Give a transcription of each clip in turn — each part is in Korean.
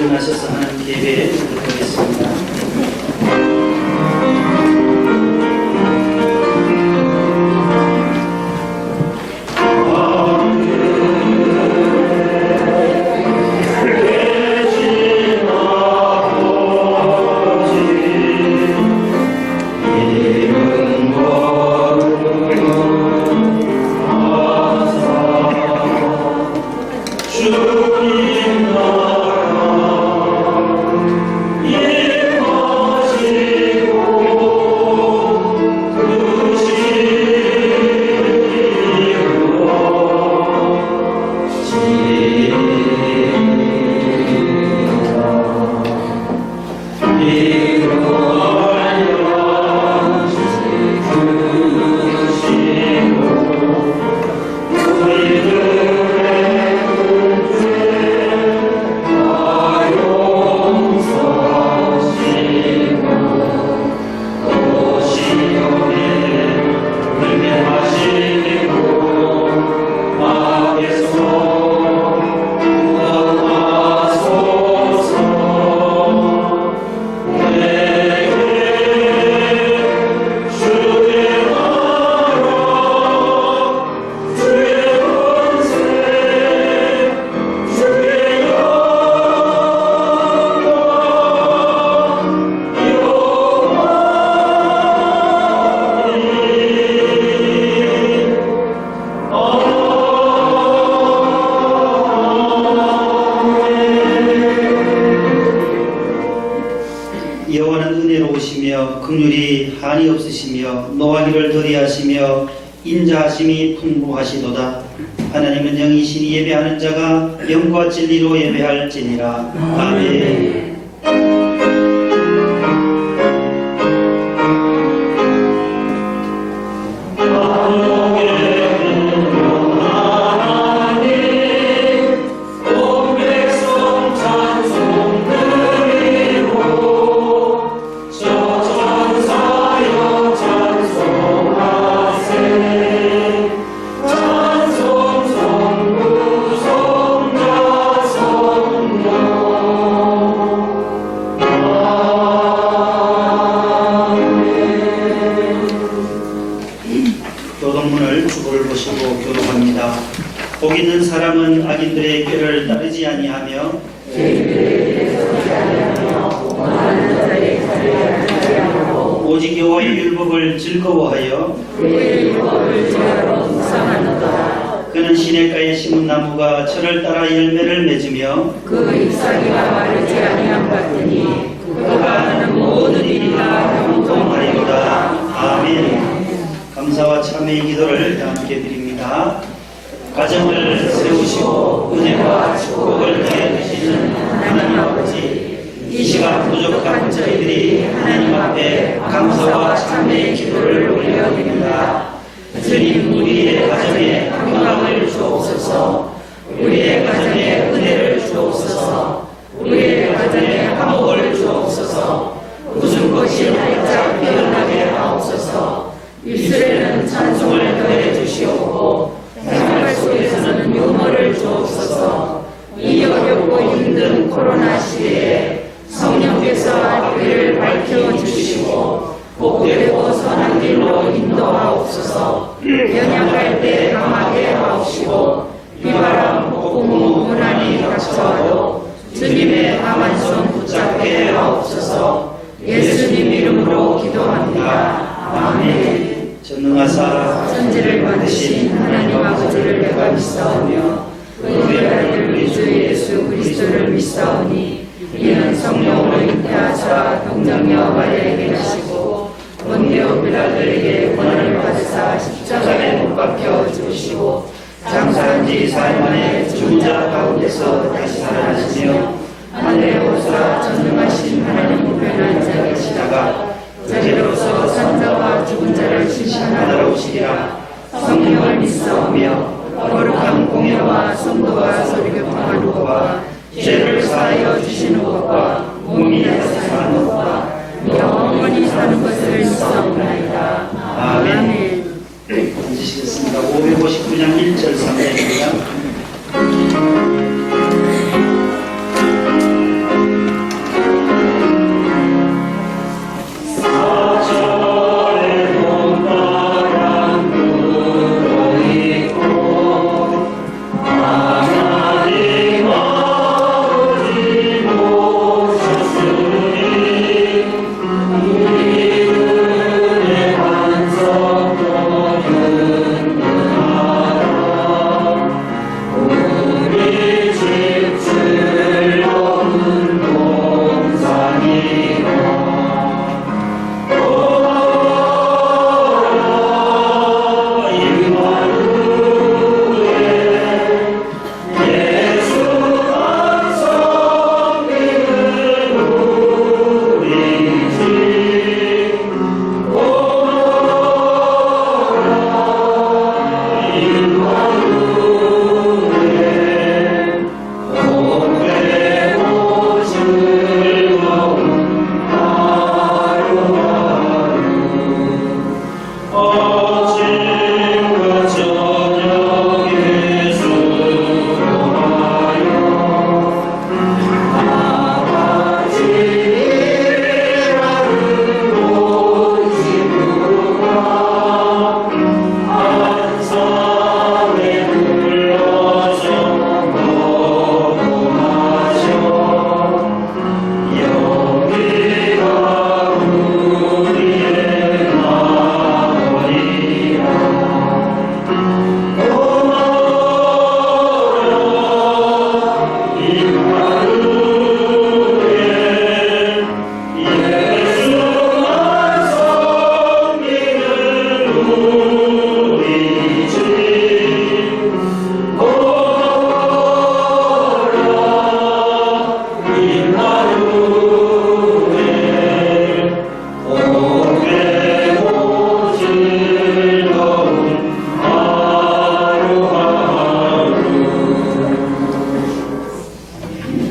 일어나셔서 하는 예배 드리겠습니다. 여호와는 은혜로우시며 긍휼이 한이 없으시며 노하기를 더디하시며 인자하심이 풍부하시도다. 하나님은 영이시니 예배하는 자가 영과 진리로 예배할지니라. 아멘. 교동문을 주보를 보시고 교독합니다. 복 있는 사람은 악인들의 꾀를 따르지 아니하며 오직 여호와의 율법을 즐거워하여 그는 시냇가에 심은 나무가 철을 따라 열매를 맺으며 그 잎사귀가 마르지 아니함 같으니 그가 하는 모든 일이 다 형통하리로다. 아멘. 감사와 참회의 기도를 함께 드립니다. 가정을 세우시고 은혜와 축복을 더해주시는 하나님 아버지, 이 시간 부족한 저희들이 하나님 앞에 감사와 참회의 기도를 올려드립니다. 주님, 우리의 가정에 평강을 주옵소서, 우리의 가정에 은혜를 주옵소서, 우리의 가정에 화목을 주옵소서, 웃은 것이 활짝 피어나게 하옵소서. 입술에는 찬송을 더해 주시옵고 생활 속에서는 유머를 주옵소서. 이 어렵고 힘든 코로나 시대에 성령께서 앞길을 밝혀 주시고 복되고 선한 길로 인도하옵소서. 연약할 때 강하게 하옵시고 비바람, 폭풍, 고난이 닥쳐와도 주님의 강한 손 붙잡게 하옵소서. 예수님 이름으로 기도합니다. 아멘. 전능하사 천지를 만드신 하나님 아버지를 내가 믿사오며 그의 아들 우리 주 예수 그리스도를 믿사오니 이는 성령으로 잉태하사 동정녀 마리아에게 나시고 본디오 빌라도에게 고난을 받으사 십자가에 못 박혀 죽으시고 장사한 지 4일 만에 죽은 자 가운데서 다시 살아나시며 하늘에 오사 전능하신 하나님 우편한 자 계시다가 저리로서 산자와 죽은 자를 심판하러 오시리라. 성령을 믿사오며 거룩한 공예와 성도와 서리교통하는 것과 죄를 사하여 주시는 것과 몸이 다시 사는 것과 영원히 사는 것을 믿사옵나이다. 아멘. 앉으시겠습니다. 559장 1절 3절입니다.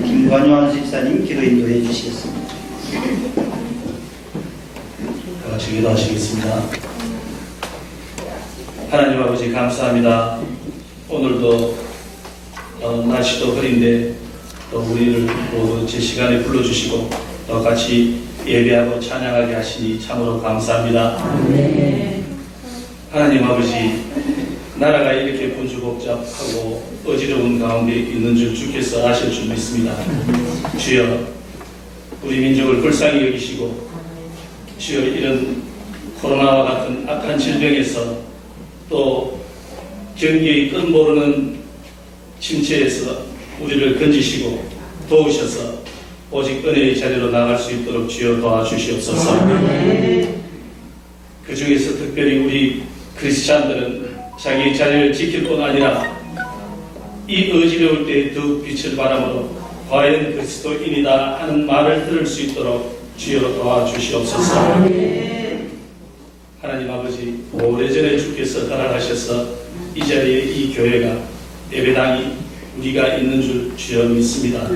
김관효 집사님 기도 인도해 주시겠습니다. 다 같이 기도하시겠습니다. 하나님 아버지 감사합니다. 오늘도 날씨도 흐린데 또 우리를 모두 제 시간에 불러주시고 또 같이 예배하고 찬양하게 하시니 참으로 감사합니다. 하나님 아버지, 나라가 이렇게 분주복잡하고 어지러운 가운데 있는 줄 주께서 아실 줄 믿습니다. 주여, 우리 민족을 불쌍히 여기시고 주여, 이런 코로나와 같은 악한 질병에서 또 경기의 끝모르는 침체에서 우리를 건지시고 도우셔서 오직 은혜의 자리로 나갈 수 있도록 주여 도와주시옵소서. 그 중에서 특별히 우리 크리스찬들은 자기 자리를 지킬 뿐 아니라 이 어지러울 때 더욱 빛을 바람으로 과연 그리스도인이다 하는 말을 들을 수 있도록 주여 도와주시옵소서. 하나님 아버지, 오래전에 주께서 허락하셔서 이 자리에 이 교회가 예배당이 우리가 있는 줄 주여 믿습니다.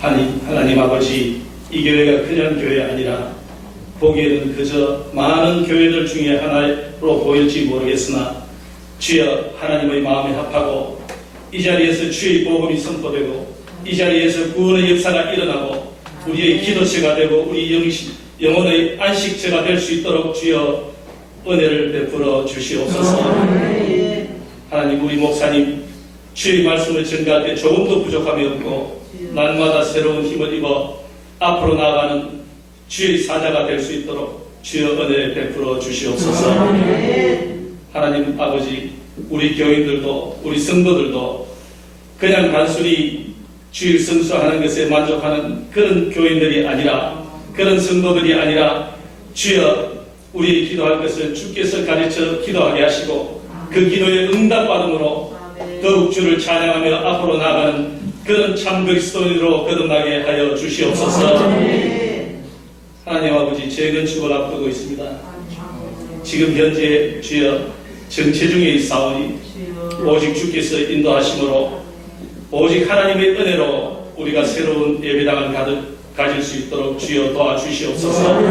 하나님 아버지, 이 교회가 그냥 교회 아니라 보기에는 그저 많은 교회들 중에 하나로 보일지 모르겠으나 주여, 하나님의 마음에 합하고 이 자리에서 주의 복음이 선포되고 이 자리에서 구원의 역사가 일어나고 우리의 기도처가 되고 우리 영혼의 안식처가 될 수 있도록 주여 은혜를 베풀어 주시옵소서. 하나님, 우리 목사님 주의 말씀을 전가할 때 조금도 부족함이 없고 날마다 새로운 힘을 입어 앞으로 나아가는 주의 사자가 될 수 있도록 주여 은혜를 베풀어 주시옵소서. 하나님 아버지, 우리 교인들도 우리 성도들도 그냥 단순히 주일 성수하는 것에 만족하는 그런 교인들이 아니라, 그런 성도들이 아니라 주여, 우리 기도할 것을 주께서 가르쳐 기도하게 하시고 그 기도에 응답받음으로 더욱 주를 찬양하며 앞으로 나아가는 그런 참 그리스도인으로 거듭나게 하여 주시옵소서. 하나님 아버지, 재건축을 앞두고 있습니다. 지금 현재 주여 정체 중에 있사오니 오직 주께서 인도하심으로 오직 하나님의 은혜로 우리가 새로운 예배당을 가질 수 있도록 주여 도와주시옵소서.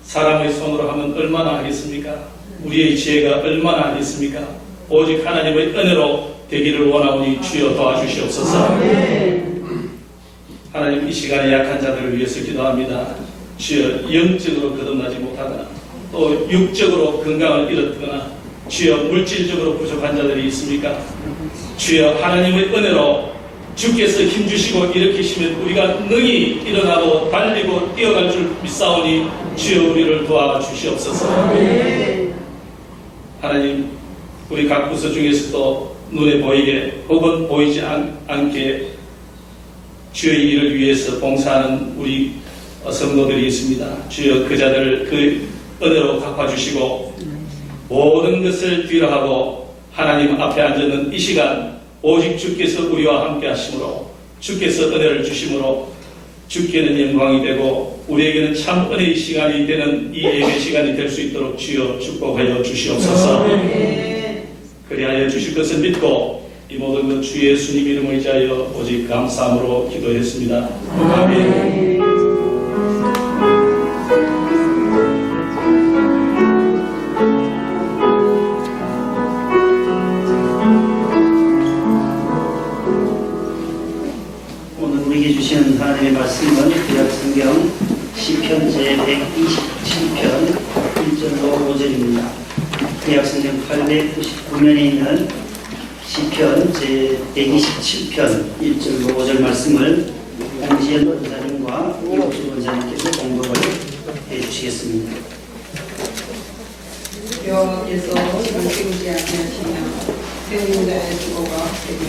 사람의 손으로 하면 얼마나 하겠습니까? 우리의 지혜가 얼마나 하겠습니까? 오직 하나님의 은혜로 되기를 원하오니 주여 도와주시옵소서. 하나님, 이 시간에 약한 자들을 위해서 기도합니다. 주여, 영적으로 거듭나지 못하거나 또 육적으로 건강을 잃었거나 주여, 물질적으로 부족한 자들이 있습니까? 주여, 하나님의 은혜로 주께서 힘주시고 일으키시면 우리가 능히 일어나고 달리고 뛰어갈 줄 믿사오니 주여, 우리를 도와주시옵소서. 하나님, 우리 각 부서 중에서도 눈에 보이게 혹은 보이지 않게 주의 일을 위해서 봉사하는 우리 성도들이 있습니다. 주여, 그 자들을 그 은혜로 갚아주시고 모든 것을 뒤로하고 하나님 앞에 앉는 이 시간 오직 주께서 우리와 함께 하심으로 주께서 은혜를 주심으로 주께는 영광이 되고 우리에게는 참 은혜의 시간이 되는 이 예배 시간이 될 수 있도록 주여 축복하여 주시옵소서. 그리하여 주실 것을 믿고 이 모든 것 주 예수님 이름을 의지하여 오직 감사함으로 기도했습니다. 아멘. 오늘 우리에게 주시는 하나님의 말씀은 구약성경 시편 제127편 1절로 5절입니다. 구약성경 899면에 있는 시편 제127편 1절로 5절 말씀을 홍지연 원사님과 이옥주 원사님께서 공독을 해주시겠습니다. 여호와께서 성을 깨우지 아니하시며 세운 자의 수고가 없으며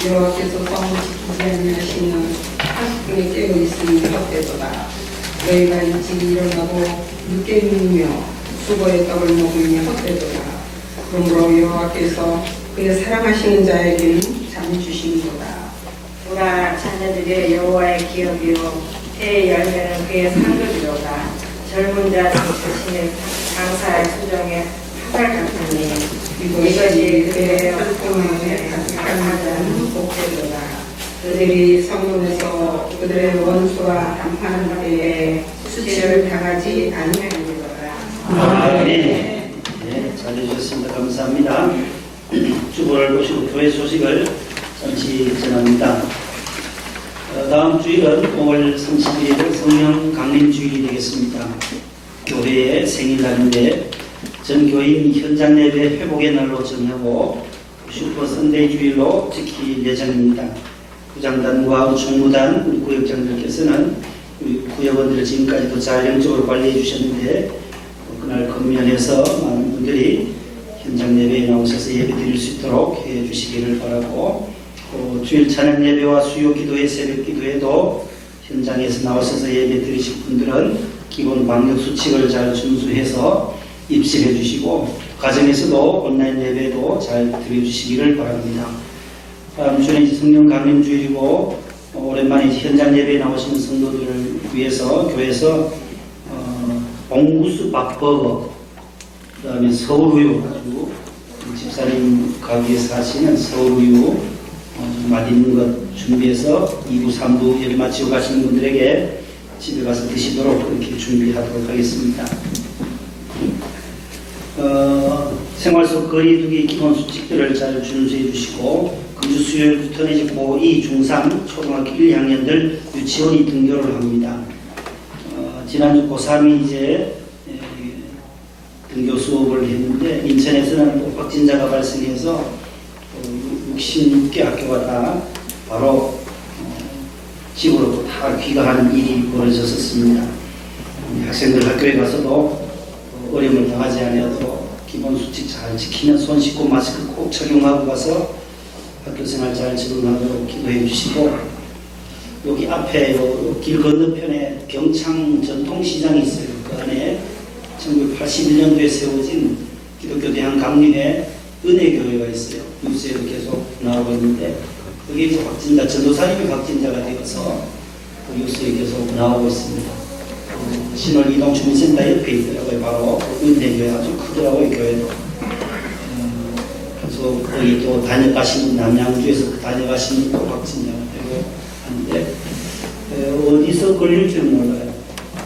여호와께서 성을 지키지 아니하시는 하식중에 깨어 있으니 헛되도다. 너희가 일찍 일어나고 늦게 누우며 수고의 떡을 먹으며 헛되도다. 그러므로 여호와께서 그의 사랑하시는 자에게는 잠이 주시는도다. 보라 자녀들의 여호와의 기업이요 해의 열매는 그의 상급이로다. 젊은 자 자신의 장사의 수정에 화살 같으니 이것이 그의 활동에 가득한 복되도다. 그들이 성문에서 그들의 원수와 담판한 때에 수치를 당하지 아니하리로다. 아멘. 네, 잘해주셨습니다. 감사합니다. 주보를 보시고 교회 소식을 잠시 전합니다. 다음 주일은 5월 31일 성령 강림 주일이 되겠습니다. 교회의 생일날인데 전 교인 현장 예배 회복의 날로 정하고 슈퍼 선데이 주일로 지킬 예정입니다. 구장단과 총무단, 우리 구역장들께서는 우리 구역원들을 지금까지도 잘 영적으로 관리해 주셨는데 그날 건면해서 많은 분들이 현장 예배에 나오셔서 예배 드릴 수 있도록 해 주시기를 바라고, 주일 찬양 예배와 수요 기도회, 새벽 기도회도 현장에서 나오셔서 예배 드리실 분들은 기본 방역 수칙을 잘 준수해서 입실해 주시고, 가정에서도 온라인 예배도 잘 드려주시기를 바랍니다. 다음 주는 이제 성령 강림 주일이고, 오랜만에 현장 예배에 나오시는 성도들을 위해서 교회에서 봉구수 밥버거, 그 다음에 서울우유 가지고 집사님 가게에서 하시는 서울우유 좀 맛있는 것 준비해서 2부, 3부 예배 마치고 가시는 분들에게 집에 가서 드시도록 그렇게 준비하도록 하겠습니다. 생활 속 거리두기 기본 수칙들을 잘 준수해 주시고, 금주 수요일부터는 이제 고2, 중3, 초등학교 1, 2학년들 유치원이 등교를 합니다. 지난주 고3이 이제 등교 수업을 했는데, 인천에서는 또 확진자가 발생해서 66개 학교가 다 바로 집으로 다 귀가하는 일이 벌어졌었습니다. 학생들 학교에 가서도 어려움을 당하지 않아도 기본 수칙 잘 지키면 손 씻고 마스크 꼭 착용하고 가서 학교 생활 잘 적응하도록 기도해 주시고, 여기 앞에 길 건너편에 병창 전통시장이 있어요. 그 안에 1981년도에 세워진 기독교 대한 강림의 은혜교회가 있어요. 뉴스에도 계속 나오고 있는데, 거기에서 확진자, 전도사님이 확진자가 되어서 그 뉴스에 계속 나오고 있습니다. 신월 이동 주민센터 옆에 있더라고요. 바로 은혜교회 아주 크더라고요, 교회도. 그래서 거기 또 다녀가신 남양주에서 다녀가신 또 확진자가 되고 하는데, 어디서 걸릴 줄 몰라요.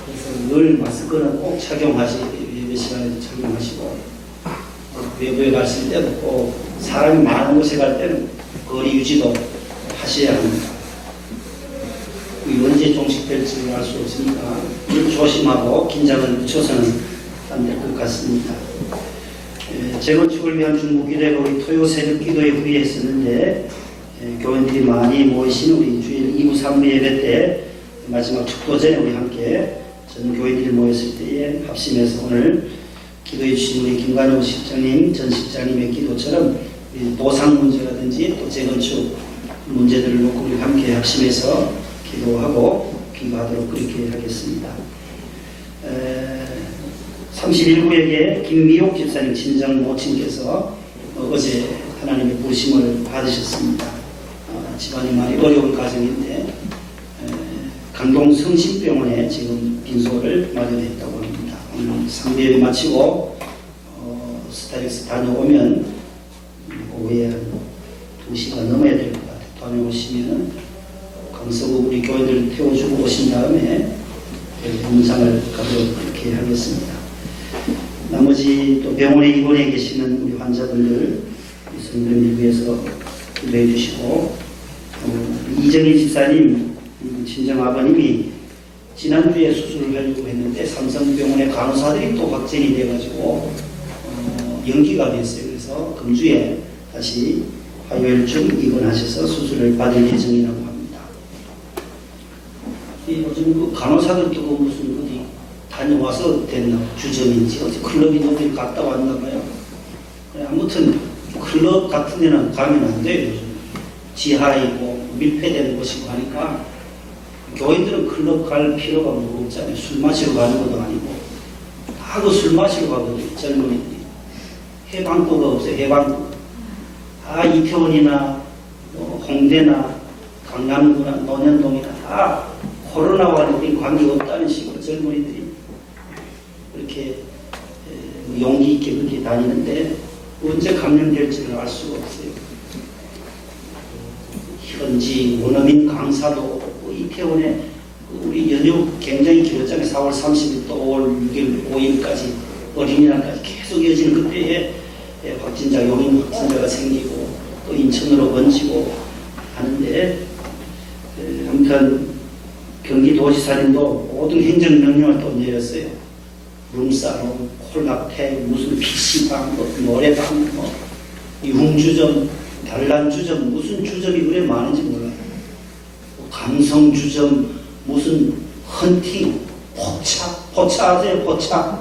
그래서 늘 마스크는 꼭 착용하시고, 예배 시간에 착용하시고, 외부에 갔을 때도 꼭 사람이 많은 곳에 갈 때는 거리 유지도 하셔야 합니다. 언제 종식될지 알 수 없으니까 조심하고 긴장을 늦춰서는 안 될 것 같습니다. 재건축을 위한 중보기도회가 우리 토요 새벽 기도에 후의했었는데, 교인들이 많이 모이신 우리 주일 2부 3부 예배 때 마지막 축도 전에 우리 함께 전 교인들이 모였을 때에 합심해서 오늘 기도해 주신 우리 김관호 실장님, 전 실장님의 기도처럼 보상 문제라든지 또 재건축 문제들을 놓고 우리 함께 합심해서 기도하고 기도하도록 그렇게 하겠습니다. 31구역에 김미옥 집사님 친정 모친께서 어제 하나님의 부르심을 받으셨습니다. 집안이 많이 어려운 가정인데 강동 성심병원에 지금 빈소를 마련했다고 합니다. 오늘 3대회 마치고 스타렉스 다녀오면 오후에 한 2시간 넘어야 될 것 같아요. 다녀오시면 강서구 우리 교회들 태워주고 오신 다음에 문상을 가도록 그렇게 하겠습니다. 나머지 또 병원에 입원해 계시는 우리 환자분들 성도님들 위해서 기도해 주시고, 이정희 집사님 친정아버님이 지난주에 수술을 하려고 했는데 삼성병원의 간호사들이 또 확진이 돼가지고 연기가 됐어요. 그래서 금주에 다시 화요일쯤 입원하셔서 수술을 받을 예정이라고 합니다. 요즘 그 간호사들도 무슨 어디 다녀와서 됐나 주점인지 어디 클럽이 어디 갔다 왔나 봐요. 아무튼 클럽 같은 데는 가면 안 돼요. 요즘 지하이고 밀폐되는 곳이고 하니까 교인들은 클럽 갈 필요가 뭐 없잖아요. 술 마시러 가는 것도 아니고 다 그 술 마시러 가거든요. 젊은이들이. 해방구가 없어요. 해방구. 다 이태원이나 홍대나 강남구나 논현동이나 다 코로나와 우리 관계없다는 식으로 젊은이들이 그렇게 용기 있게 그렇게 다니는데 언제 감염될지는 알 수가 없어요. 현지 원어민 강사도 이태원에 우리 연휴 굉장히 길었잖아요. 4월 30일 또 5월 6일 5일까지 어린이날까지 계속 이어지는 그때에 확진자 용인 확진자가 생기고 또 인천으로 번지고 하는데 아무튼 경기도지사님도 모든 행정명령을 또 내렸어요. 룸사롱, 콜라텍, 무슨 PC방, 노래방, 융주점, 단란주점, 무슨 주점이 그래 많은지 몰라요. 감성주점, 무슨 헌팅, 포차 아세요? 포차.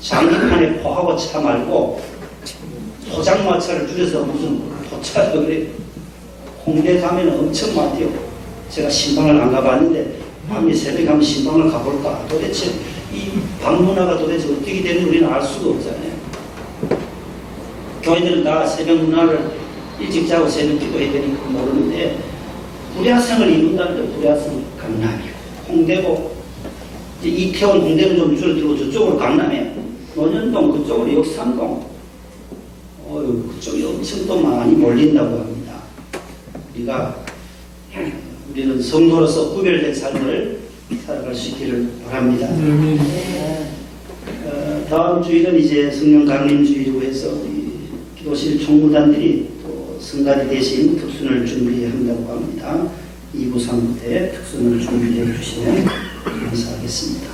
장기판에 포하고 차 말고 포장마차를 줄여서 무슨 포차를 그래. 홍대 가면 엄청 많대요. 제가 신방을 안 가봤는데 밤에 새벽에 가면 신방을 가볼까. 도대체 이 방문화가 도대체 어떻게 되는지 우리는 알 수가 없잖아요. 교회들은 다 새벽 문화를 일찍 자고 새벽 기도해야 되니까 모르는데 불야성을 입는다는 게 불야성 강남이고 홍대고 이제 이태원 홍대는 좀 줄어들고 저쪽으로 강남에 논현동 그쪽으로 역삼동 그쪽이 엄청 또 많이 몰린다고 합니다. 우리는 성도로서 구별된 삶을 살아갈 수 있기를 바랍니다. 다음 주일은 이제 성령 강림주의로 해서 기도실 총무단들이 또 성가대 대신 특순을 준비한다고 합니다. 2부 3부 때 특순을 준비해 주시면 감사하겠습니다.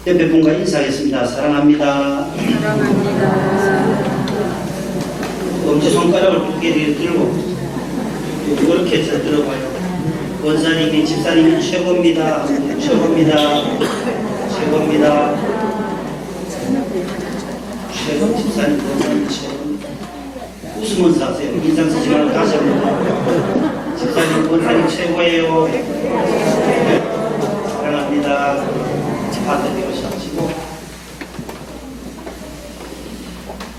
옆에 분과 인사하겠습니다. 사랑합니다. 사랑합니다. 엄지손가락을 2개 들고 이렇게 잘 들어봐요. 원사님이 집사님이 최고입니다. 최고입니다. 최고입니다. 최고 집사님 원사님 최고입니다. 웃으면서 하세요. 인상 쓰지 말고 다시 한번. 집사님 원사님 최고예요. 사랑합니다. 받들이 오셔가지고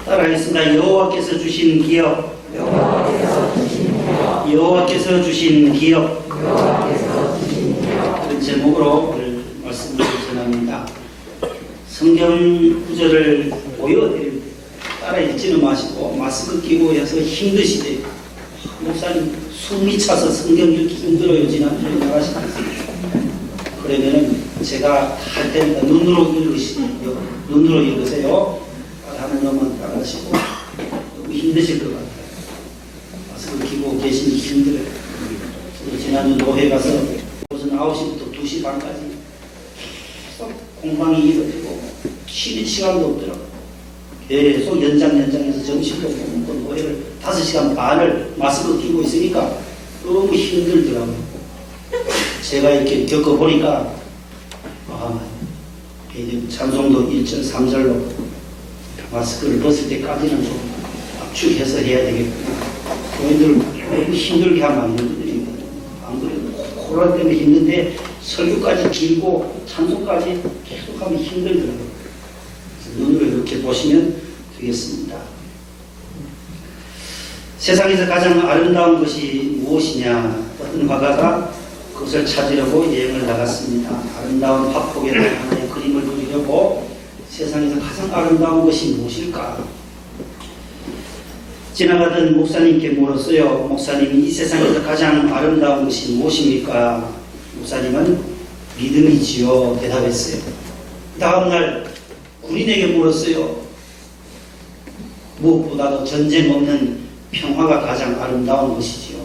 따라하겠습니다. 여호와께서 주신 기업. 여호와께서 주신 기업. 그런 제목으로 오늘 말씀을 전합니다. 성경 구절을 보여드릴 때 따라 읽지는 마시고 마스크 끼고 해서 힘드시대요. 목사님 숨이 차서 성경 읽기 힘들어요. 지난주에 나가시겠어요. 그러면은 제가 할 테니까 눈으로 읽으세요. 하는 놈은 따라하시고 너무 힘드실 것 같아요. 마스크 끼고 계시니 힘들어요. 지난주 노회 가서 무슨 9시부터 2시 반까지 계속 공방이 이루어지고 쉬는 시간도 없더라고요. 계속 연장해서 점심도 못 먹고 노회를 5시간 반을 마스크 끼고 있으니까 너무 힘들더라고요. 제가 이렇게 겪어보니까 찬송도 1절 3절로 마스크를 벗을 때까지는 좀 압축해서 해야 되겠구나. 교인들 너무 힘들게 하면 안 되거든요. 안 그래도 코로나 때문에 힘든데 설교까지 길고 찬송까지 계속하면 힘들더라고요. 눈으로 이렇게 보시면 되겠습니다. 세상에서 가장 아름다운 것이 무엇이냐? 어떤 화가가 그것을 찾으려고 여행을 나갔습니다. 아름다운 화폭에다 하나의 그림을 그리려고 세상에서 가장 아름다운 것이 무엇일까? 지나가던 목사님께 물었어요. 목사님이 이 세상에서 가장 아름다운 것이 무엇입니까? 목사님은 믿음이지요. 대답했어요. 다음날 군인에게 물었어요. 무엇보다도 전쟁 없는 평화가 가장 아름다운 것이지요.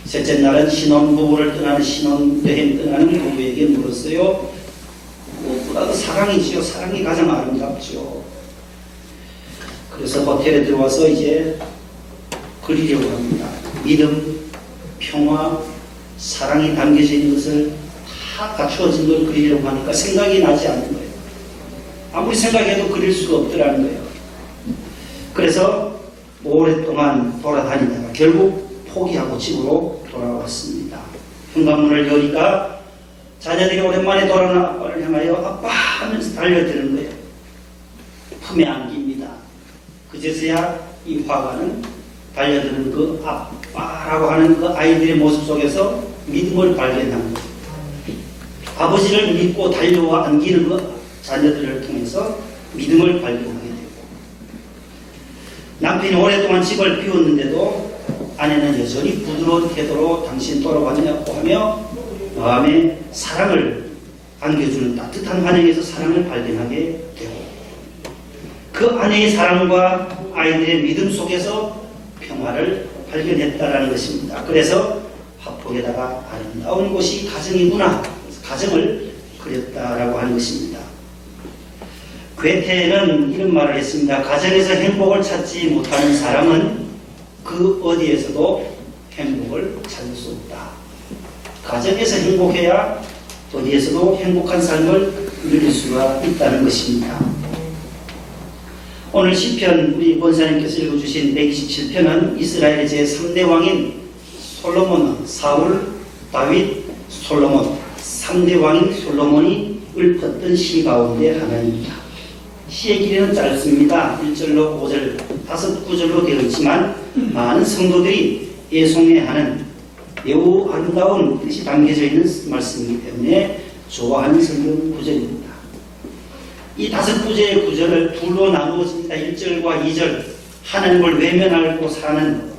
셋째 날은 신혼부부를 떠나는 신혼여행 떠나는 부부에게 물었어요. 무엇보다도 사랑이지요. 사랑이 가장 아름답죠. 그래서 호텔에 들어와서 이제 그리려고 합니다. 믿음, 평화, 사랑이 담겨져 있는 것을 다 갖추어진 걸 그리려고 하니까 생각이 나지 않는 거예요. 아무리 생각해도 그릴 수가 없더라는 거예요. 그래서 오랫동안 돌아다니다가 결국 포기하고 집으로 돌아왔습니다. 현관문을 여니까 자녀들이 오랜만에 돌아오는 아빠를 향하여 아빠 하면서 달려드는 거예요. 품에 안깁니다. 그제서야 이 화가는 달려드는 그 앞 와라고 하는 그 아이들의 모습 속에서 믿음을 발견한 거예요. 아버지를 믿고 달려와 안기는 그 자녀들을 통해서 믿음을 발견하게 되고, 남편이 오랫동안 집을 비웠는데도 아내는 여전히 부드러운 태도로 당신 돌아왔냐고 하며 마음에 사랑을 안겨주는 따뜻한 환영에서 사랑을 발견하게 되고, 그 아내의 사랑과 아이들의 믿음 속에서 평화를 발견했다라는 것입니다. 그래서 화폭에다가 아름다운 곳이 가정이구나, 가정을 그렸다라고 하는 것입니다. 괴테는 이런 말을 했습니다. 가정에서 행복을 찾지 못하는 사람은 그 어디에서도 행복을 찾을 수 없다. 가정에서 행복해야 어디에서도 행복한 삶을 누릴 수가 있다는 것입니다. 오늘 시편 우리 권사님께서 읽어주신 127편은 이스라엘의 제3대 왕인 솔로몬, 사울, 다윗, 솔로몬 3대 왕인 솔로몬이 읊었던 시 가운데 하나입니다. 시의 길이는 짧습니다. 1절로 5절, 5구절로 되어 있지만 많은 성도들이 애송해하는 매우 아름다운 뜻이 담겨져 있는 말씀이기 때문에 좋아하는 성경 구절입니다. 이 5구절의 구절을 둘로 나누어집니다. 1절과 2절, 하나님을 외면하고 사는,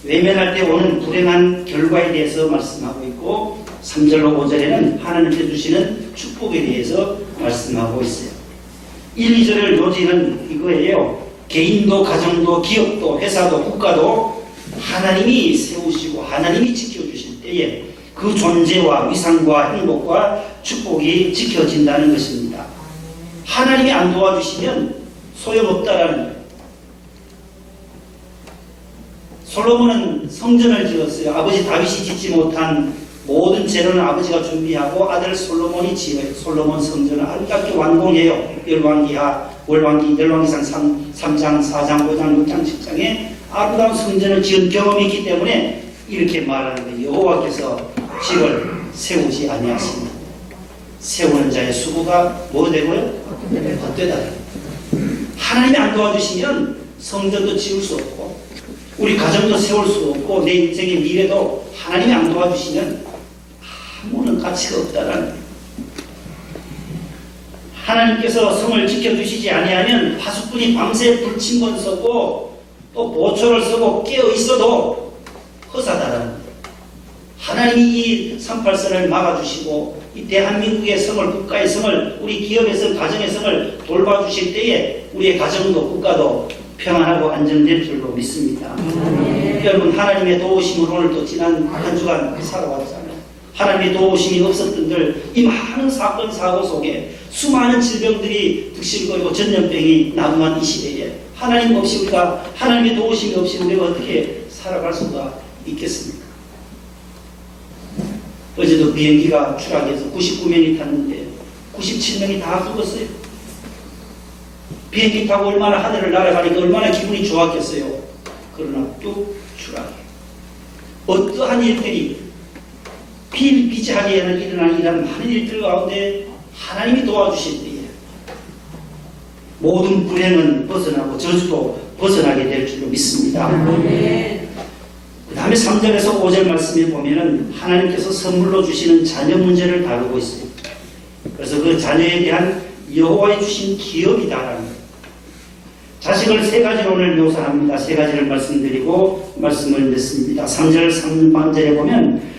외면할 때 오는 불행한 결과에 대해서 말씀하고 있고, 3절로 5절에는 하나님께 주시는 축복에 대해서 말씀하고 있어요. 1, 2절을 요지는 이거예요. 개인도 가정도 기업도 회사도 국가도 하나님이 세우시고 하나님이 지켜주실 때에 그 존재와 위상과 행복과 축복이 지켜진다는 것입니다. 하나님이 안 도와주시면 소용없다라는 거예요. 솔로몬은 성전을 지었어요. 아버지 다윗이 짓지 못한 모든 재료는 아버지가 준비하고 아들 솔로몬이 지어요. 솔로몬 성전을 아름답게 완공해요. 열왕기하, 열왕기상 3장, 4장, 5장, 6장, 10장에 아름다운 성전을 지은 경험이 있기 때문에 이렇게 말하는 거예요. 여호와께서 집을 세우지 아니하시니 세우는 자의 수고가 뭐 되고요? 헛되다. 하나님이 안 도와주시면 성전도 지을 수 없고 우리 가정도 세울 수 없고 내 인생의 미래도 하나님이 안 도와주시면 아무런 가치가 없다라는 거예요. 하나님께서 성을 지켜주시지 아니하면 파수꾼이 밤새 불침번 쓰고 또 보초를 쓰고 깨어있어도 허사다라는 거예요. 하나님이 이 38선을 막아주시고 이 대한민국의 성을, 국가의 성을, 우리 기업의 성, 가정의 성을 돌봐주실 때에 우리의 가정도 국가도 평안하고 안정될 줄로 믿습니다. 여러분, 하나님의 도우심으로 오늘도 지난 한 주간 살아왔잖아요. 하나님의 도우심이 없었던들 이 많은 사건 사고 속에 수많은 질병들이 득실거리고 전염병이 난무한 이 시대에 하나님 없이 우리가, 하나님의 도우심이 없이 우리가 어떻게 살아갈 수가 있겠습니까? 어제도 비행기가 추락해서 99명이 탔는데 97명이 다 죽었어요. 비행기 타고 얼마나 하늘을 날아가니까 얼마나 기분이 좋았겠어요. 그러나 또 추락해. 어떠한 일들이 비일비재하게 일어나는 이런 많은 일들 가운데 하나님이 도와주실 때에 모든 불행은 벗어나고 저주도 벗어나게 될 줄로 믿습니다. 그 다음에 3절에서 5절 말씀에 보면은 하나님께서 선물로 주시는 자녀 문제를 다루고 있어요. 그래서 그 자녀에 대한 여호와의 주신 기업이다라는 거예요. 자식을 세 가지로 오늘 묘사합니다. 세 가지를 말씀드리고 말씀을 맺습니다. 3절, 3반절에 보면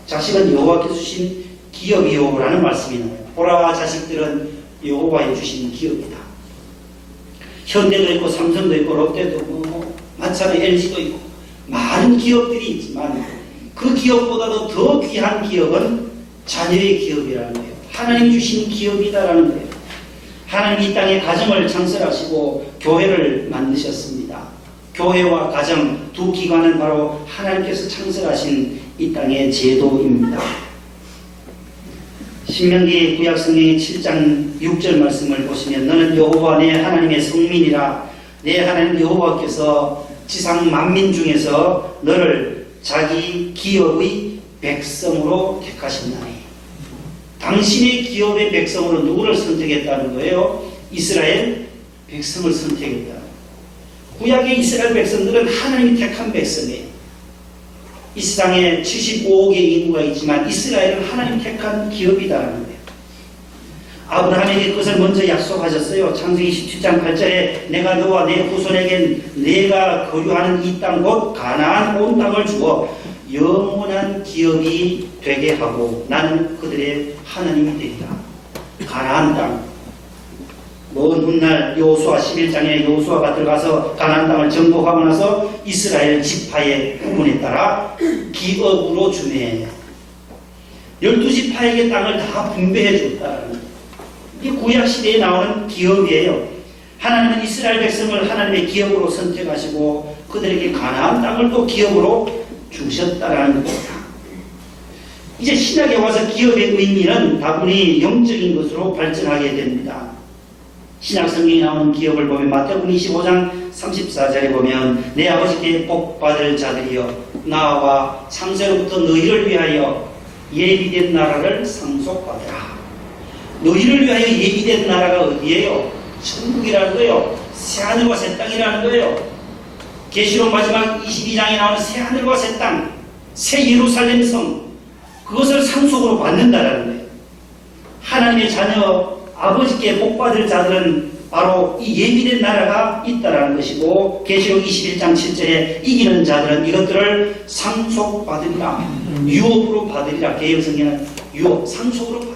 자식은 여호와께서 주신 기업이요라는 말씀이 나와요. 보라, 자식들은 여호와의 주신 기업이다. 현대도 있고 삼성도 있고 롯데도 있고 마찬가지 LG도 있고 많은 기업들이 있지만 그 기업보다도 더 귀한 기업은 자녀의 기업이라는 거예요. 하나님 주신 기업이다라는 거예요. 하나님 이 땅에 가정을 창설하시고 교회를 만드셨습니다. 교회와 가정 두 기관은 바로 하나님께서 창설하신 이 땅의 제도입니다. 신명기 구약성경의 7장 6절 말씀을 보시면 너는 여호와 내 하나님의 성민이라 내 하나님 여호와께서 지상 만민 중에서 너를 자기 기업의 백성으로 택하신다니. 당신의 기업의 백성으로 누구를 선택했다는 거예요? 이스라엘 백성을 선택했다. 구약의 이스라엘 백성들은 하나님이 택한 백성이에요. 이 세상에 75억의 인구가 있지만 이스라엘은 하나님 택한 기업이다라는 거예요. 아브라함에게 그것을 먼저 약속하셨어요. 창세기 17장 8절에 내가 너와 내 후손에게 내가 거류하는 이 땅 곧 가나안 온 땅을 주어 영원한 기업이 되게 하고 나는 그들의 하나님이 되리라. 가나안 땅. 먼 훗날 여호수아 11장에 여호수아가 들어가서 가나안 땅을 정복하고 나서 이스라엘 지파의 후문에 따라 기업으로 주매 12지파에게 땅을 다 분배해 줬다는 거예요. 이게 구약시대에 나오는 기업이에요. 하나님은 이스라엘 백성을 하나님의 기업으로 선택하시고 그들에게 가나안 땅을 또 기업으로 주셨다라는 겁니다. 이제 신약에 와서 기업의 의미는 다분히 영적인 것으로 발전하게 됩니다. 신약 성경에 나오는 기업을 보면 마태복음 25장 34절에 보면 내 아버지께 복받을 자들이여 나와 창세로부터 너희를 위하여 예비된 나라를 상속받으라. 너희를 위하여 예비된 나라가 어디예요? 천국이라는 거예요. 새하늘과 새 땅이라는 거예요. 계시록 마지막 22장에 나오는 새하늘과 새 땅, 새 예루살렘 성, 그것을 상속으로 받는다라는 거예요. 하나님의 자녀 아버지께 복받을 자들은 바로 이 예비된 나라가 있다라는 것이고 계시록 21장 7절에 이기는 자들은 이것들을 상속받으리라. 유업으로 받으리라. 개혁성경은 유업, 상속으로 받으리라.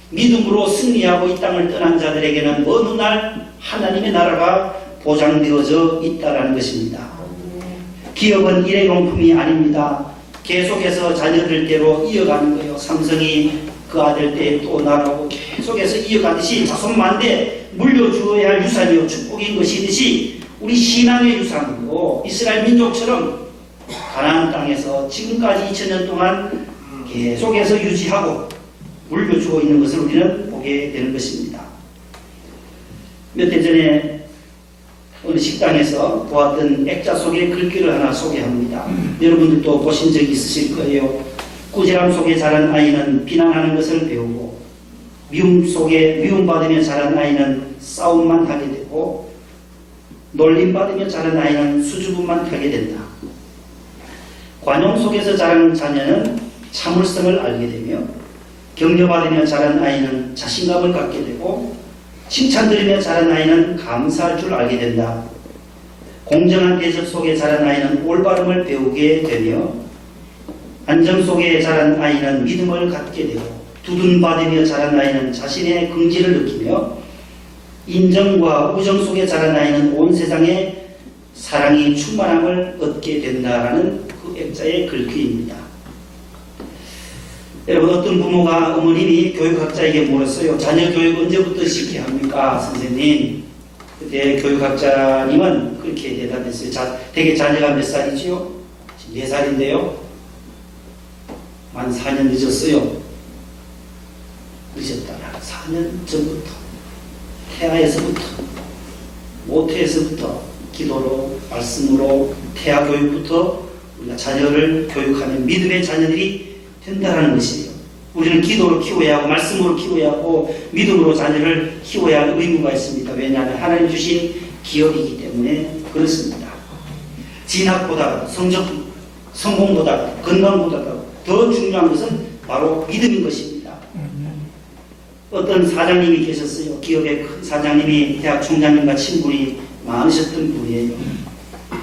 믿음으로 승리하고 이 땅을 떠난 자들에게는 먼 훗날 하나님의 나라가 보장되어져 있다라는 것입니다. 기업은 일회용품이 아닙니다. 계속해서 자녀들대로 이어가는 거예요. 삼성이 그 아들 때에 또 나라고 계속해서 이어가듯이 자손만대 물려주어야 할 유산이요 축복인 것이듯이 우리 신앙의 유산도 이스라엘 민족처럼 가나안 땅에서 지금까지 2000년 동안 계속해서 유지하고 물려주고 있는 것을 우리는 보게 되는 것입니다. 몇 해 전에 어느 식당에서 보았던 액자 속의 글귀를 하나 소개합니다. 여러분들도 보신 적이 있으실 거예요. 꾸지람 속에 자란 아이는 비난하는 것을 배우고 미움 속에 미움받으며 자란 아이는 싸움만 하게 되고 놀림받으며 자란 아이는 수줍음만 하게 된다. 관용 속에서 자란 자녀는 참을성을 알게 되며 격려받으며 자란 아이는 자신감을 갖게 되고 칭찬 들으며 자란 아이는 감사할 줄 알게 된다. 공정한 대접 속에 자란 아이는 올바름을 배우게 되며 안정 속에 자란 아이는 믿음을 갖게 되고 두둔받으며 자란 아이는 자신의 긍지를 느끼며 인정과 우정 속에 자란 아이는 온 세상에 사랑이 충만함을 얻게 된다라는 그 액자의 글귀입니다. 여러분, 어떤 부모가 어머님이 교육학자에게 물었어요. 자녀 교육 언제부터 시켜야 합니까? 선생님. 그때 교육학자님은 그렇게 대답했어요. 대개 자녀가 몇 살이지요? 지금 4살인데요. 만 4년 늦었어요. 늦었다. 4년 전부터, 태아에서부터, 모태에서부터 기도로, 말씀으로, 태아 교육부터 우리가 자녀를 교육하는 믿음의 자녀들이 된다는 것이에요. 우리는 기도로 키워야 하고 말씀으로 키워야 하고 믿음으로 자녀를 키워야 할 의무가 있습니다. 왜냐하면 하나님 주신 기업이기 때문에 그렇습니다. 진학보다 성공보다 건강보다 더 중요한 것은 바로 믿음인 것입니다. 어떤 사장님이 계셨어요. 기업의 큰 사장님이 대학 총장님과 친분이 많으셨던 분이에요.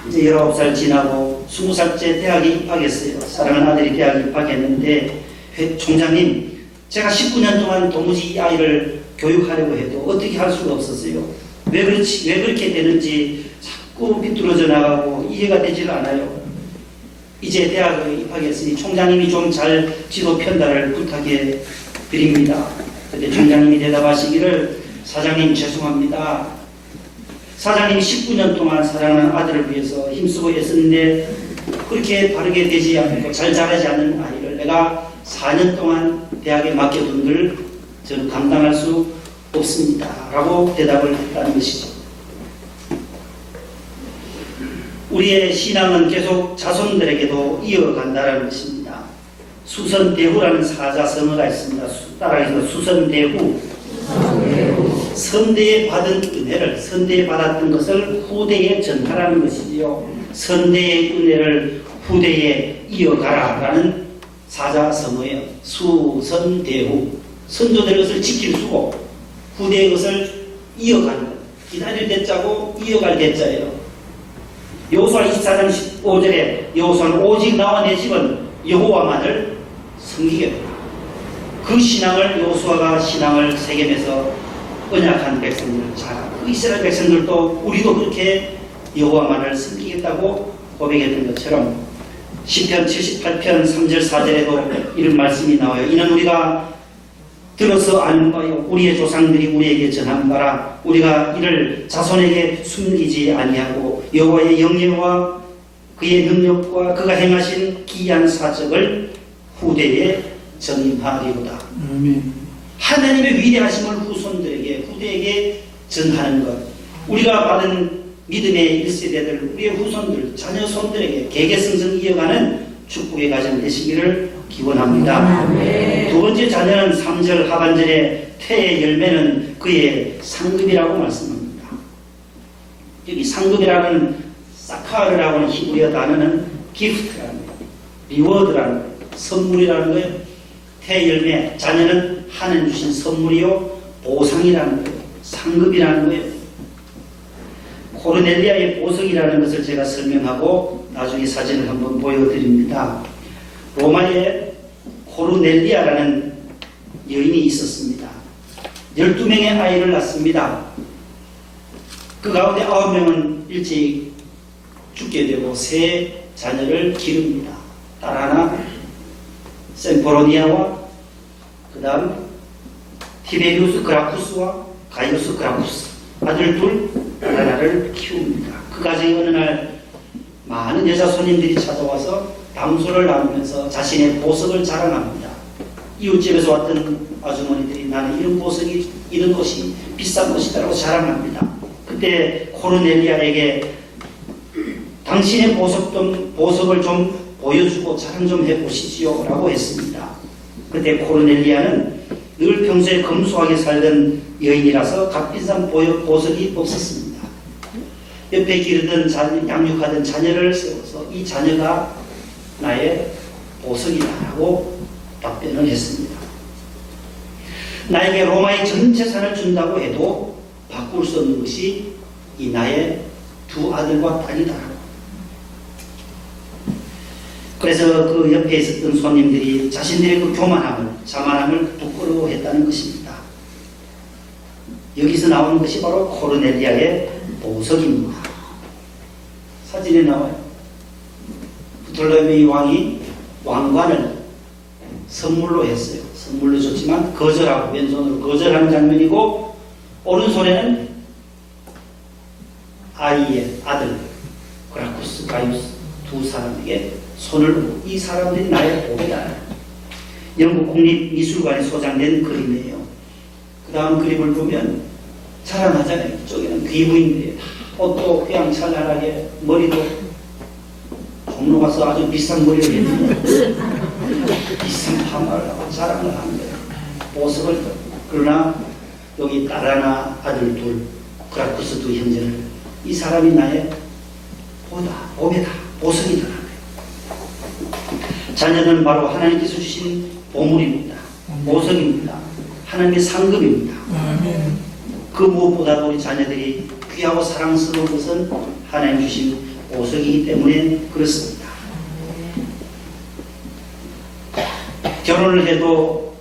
이제 19살 지나고 20살째 대학에 입학했어요. 사랑하는 아들이 대학에 입학했는데 총장님, 제가 19년 동안 도무지 이 아이를 교육하려고 해도 어떻게 할 수가 없었어요. 왜 그렇게 되는지 자꾸 비뚤어져 나가고 이해가 되질 않아요. 이제 대학에 입학했으니 총장님이 좀 잘 지도 편달을 부탁해 드립니다. 그때 총장님이 대답하시기를 사장님 죄송합니다. 사장님이 19년 동안 사랑하는 아들을 위해서 힘쓰고 애썼는데 그렇게 바르게 되지 않고 잘 자라지 않는 아이를 내가 4년 동안 대학에 맡겨둔들 저는 감당할 수 없습니다. 라고 대답을 했다는 것이죠. 우리의 신앙은 계속 자손들에게도 이어간다는 것입니다. 수선대후라는 사자성어가 있습니다. 따라해서 수선대후. 선대에 받은 은혜를, 선대에 받았던 것을 후대에 전하라는 것이지요. 선대의 은혜를 후대에 이어가라라는 사자성어예요. 수선대후. 선조들의 것을 지킬 수고 후대의 것을 이어가는 것. 기다릴 대자고 이어갈 대자예요. 여호수아 24장 15절에 여호수아는 오직 나와 내 집은 여호와만을 섬기겠다. 그 신앙을 여호수아가 신앙을 세겜에서 언약한 백성들, 자, 그 이스라엘 백성들도 우리도 그렇게 여호와만을 섬기겠다고 고백했던 것처럼 시편 78편 3절 4절에도 이런 말씀이 나와요. 이는 우리가 들어서 아는 바요 우리의 조상들이 우리에게 전한 바라. 우리가 이를 자손에게 숨기지 아니하고 여호와의 영예와 그의 능력과 그가 행하신 기이한 사적을 후대에 전임하리로다. 하나님의 위대하심을 후손들에게 후대에게 전하는 것, 우리가 받은 믿음의 1세대들, 우리의 후손들, 자녀 손들에게 개개성성 이어가는 축복의 가정 되시기를 기원합니다. 두 번째 자녀는 3절 하반절에 태의 열매는 그의 상급이라고 말씀합니다. 여기 상급이라는 사카르라고 하는 히브리어 단어는 기프트라는 거예요. 리워드라는 거예요. 선물이라는 거예요. 태의 열매, 자녀는 하나님 주신 선물이요 보상이라는 거예요. 상급이라는 거예요. 코르넬리아의 보석이라는 것을 제가 설명하고 나중에 사진을 한번 보여드립니다. 로마에 코르넬리아라는 여인이 있었습니다. 12명의 아이를 낳습니다. 그 가운데 9명은 일찍 죽게 되고 세 자녀를 기릅니다. 딸 하나, 셈포로니아와 그 다음 티베리우스 그라쿠스와 가이우스 그라쿠스, 아들 둘, 딸 하나를 키웁니다. 그 가정에 어느 날 많은 여자 손님들이 찾아와서 담소를 나누면서 자신의 보석을 자랑합니다. 이웃집에서 왔던 아주머니들이 나는 이런 보석이, 이런 것이 비싼 것이다라고 자랑합니다. 그때 코르넬리아에게 당신의 보석을 좀 보여주고 자랑 좀 해보시지요 라고 했습니다. 그때 코르넬리아는 늘 평소에 검소하게 살던 여인이라서 값비싼 보석이 없었습니다. 옆에 기르던 양육하던 자녀를 세워서 이 자녀가 나의 보석이다라고 답변을 했습니다. 나에게 로마의 전 재산을 준다고 해도 바꿀 수 없는 것이 이 나의 두 아들과 딸이다. 그래서 그 옆에 있었던 손님들이 자신들의 그 교만함을, 자만함을 부끄러워했다는 것입니다. 여기서 나오는 것이 바로 코르넬리아의 보석입니다. 사진에 나와요. 프톨레미 왕이 왕관을 선물로 했어요. 선물로 줬지만 거절하고 왼손으로 거절하는 장면이고, 오른손에는 아이의 아들 그라쿠스, 가이우스 두 사람에게 손을 놓고 이 사람들이 나의 복이다. 영국 국립미술관에 소장된 그림이에요. 그 다음 그림을 보면 자랑하잖아요. 이쪽에는 귀부인들이 옷도 휘황찬란하게, 머리도 종로 가서 아주 비싼 머리를 했는데 비싼 파마를 하고 자랑을 하는 거예요. 보석을. 그러나 여기 딸 하나, 아들 둘, 그라쿠스 두 형제를, 이 사람이 나의 복이다, 보석이다. 자녀는 바로 하나님께서 주신 보물입니다. 보석입니다. 하나님의 상급입니다. 그 무엇보다도 우리 자녀들이 귀하고 사랑스러운 것은 하나님 주신 보석이기 때문에 그렇습니다. 결혼을 해도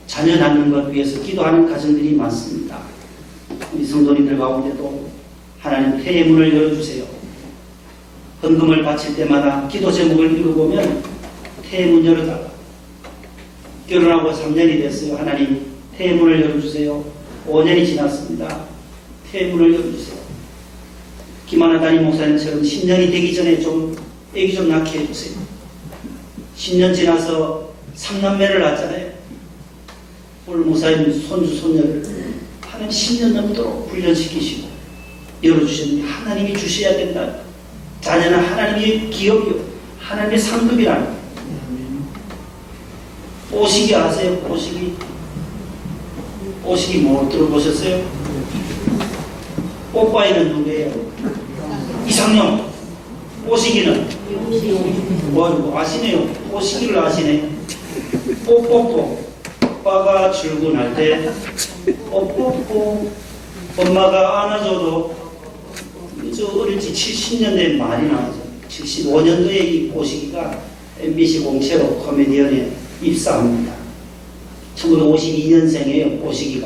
자녀 낳는 것 위해서 기도하는 가정들이 많습니다. 우리 성도님들 가운데도 하나님 태의 문을 열어주세요. 헌금을 바칠 때마다 기도 제목을 읽어보면 태의 문 열어달라. 결혼하고 3년이 됐어요. 하나님 태의 문을 열어주세요. 5년이 지났습니다. 태의 문을 열어주세요. 김하나 담임 목사님처럼 10년이 되기 전에 좀 애기 좀 낳게 해주세요. 10년 지나서 3남매를 낳았잖아요. 오늘 목사님 손주 손녀를 하나님 10년 넘도록 훈련시키시고 열어주셨는데 하나님이 주셔야 된다. 자녀는 하나님의 기업이요, 하나님의 상급이라는 거예요. 뽀시기 아세요? 뽀시기 뭐 들어보셨어요? 뽀빠이는 누구예요? 이상형. 뽀시기는? 뭐 아시네요. 뽀시기를 아시네. 뽀뽀뽀. 오빠가 출근할 때 뽀뽀뽀. 엄마가 안아줘도 저 어릴 때 70년대에 많이 나왔죠. 75년도에 이 뽀시기가 MBC 공채로 코미디언에 입사합니다. 1952년생이에요. 뽀시기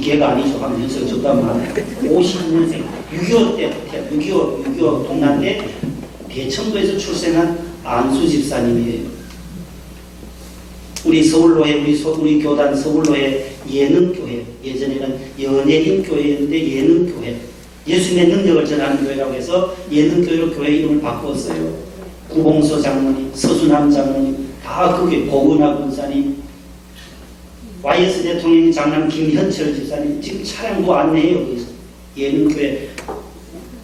개가 아니죠. 하면 연설 줬단 말이에요. 52년생. 6.25 때부터 6.25 동란 때 대청도에서 출생한 안수 집사님이에요. 우리 서울로회, 우리 교단 서울로회 예능교회, 예전에는 연예인교회였는데 예능교회, 예수님의 능력을 전하는 교회라고 해서 예능교회로 교회 이름을 바꿨어요. 구봉서 장로님, 서순함 장로님, 다 그게 고은하 군사님, YS 대통령 장남 김현철 집사님, 지금 차량부 안내해요. 여기서 예능교회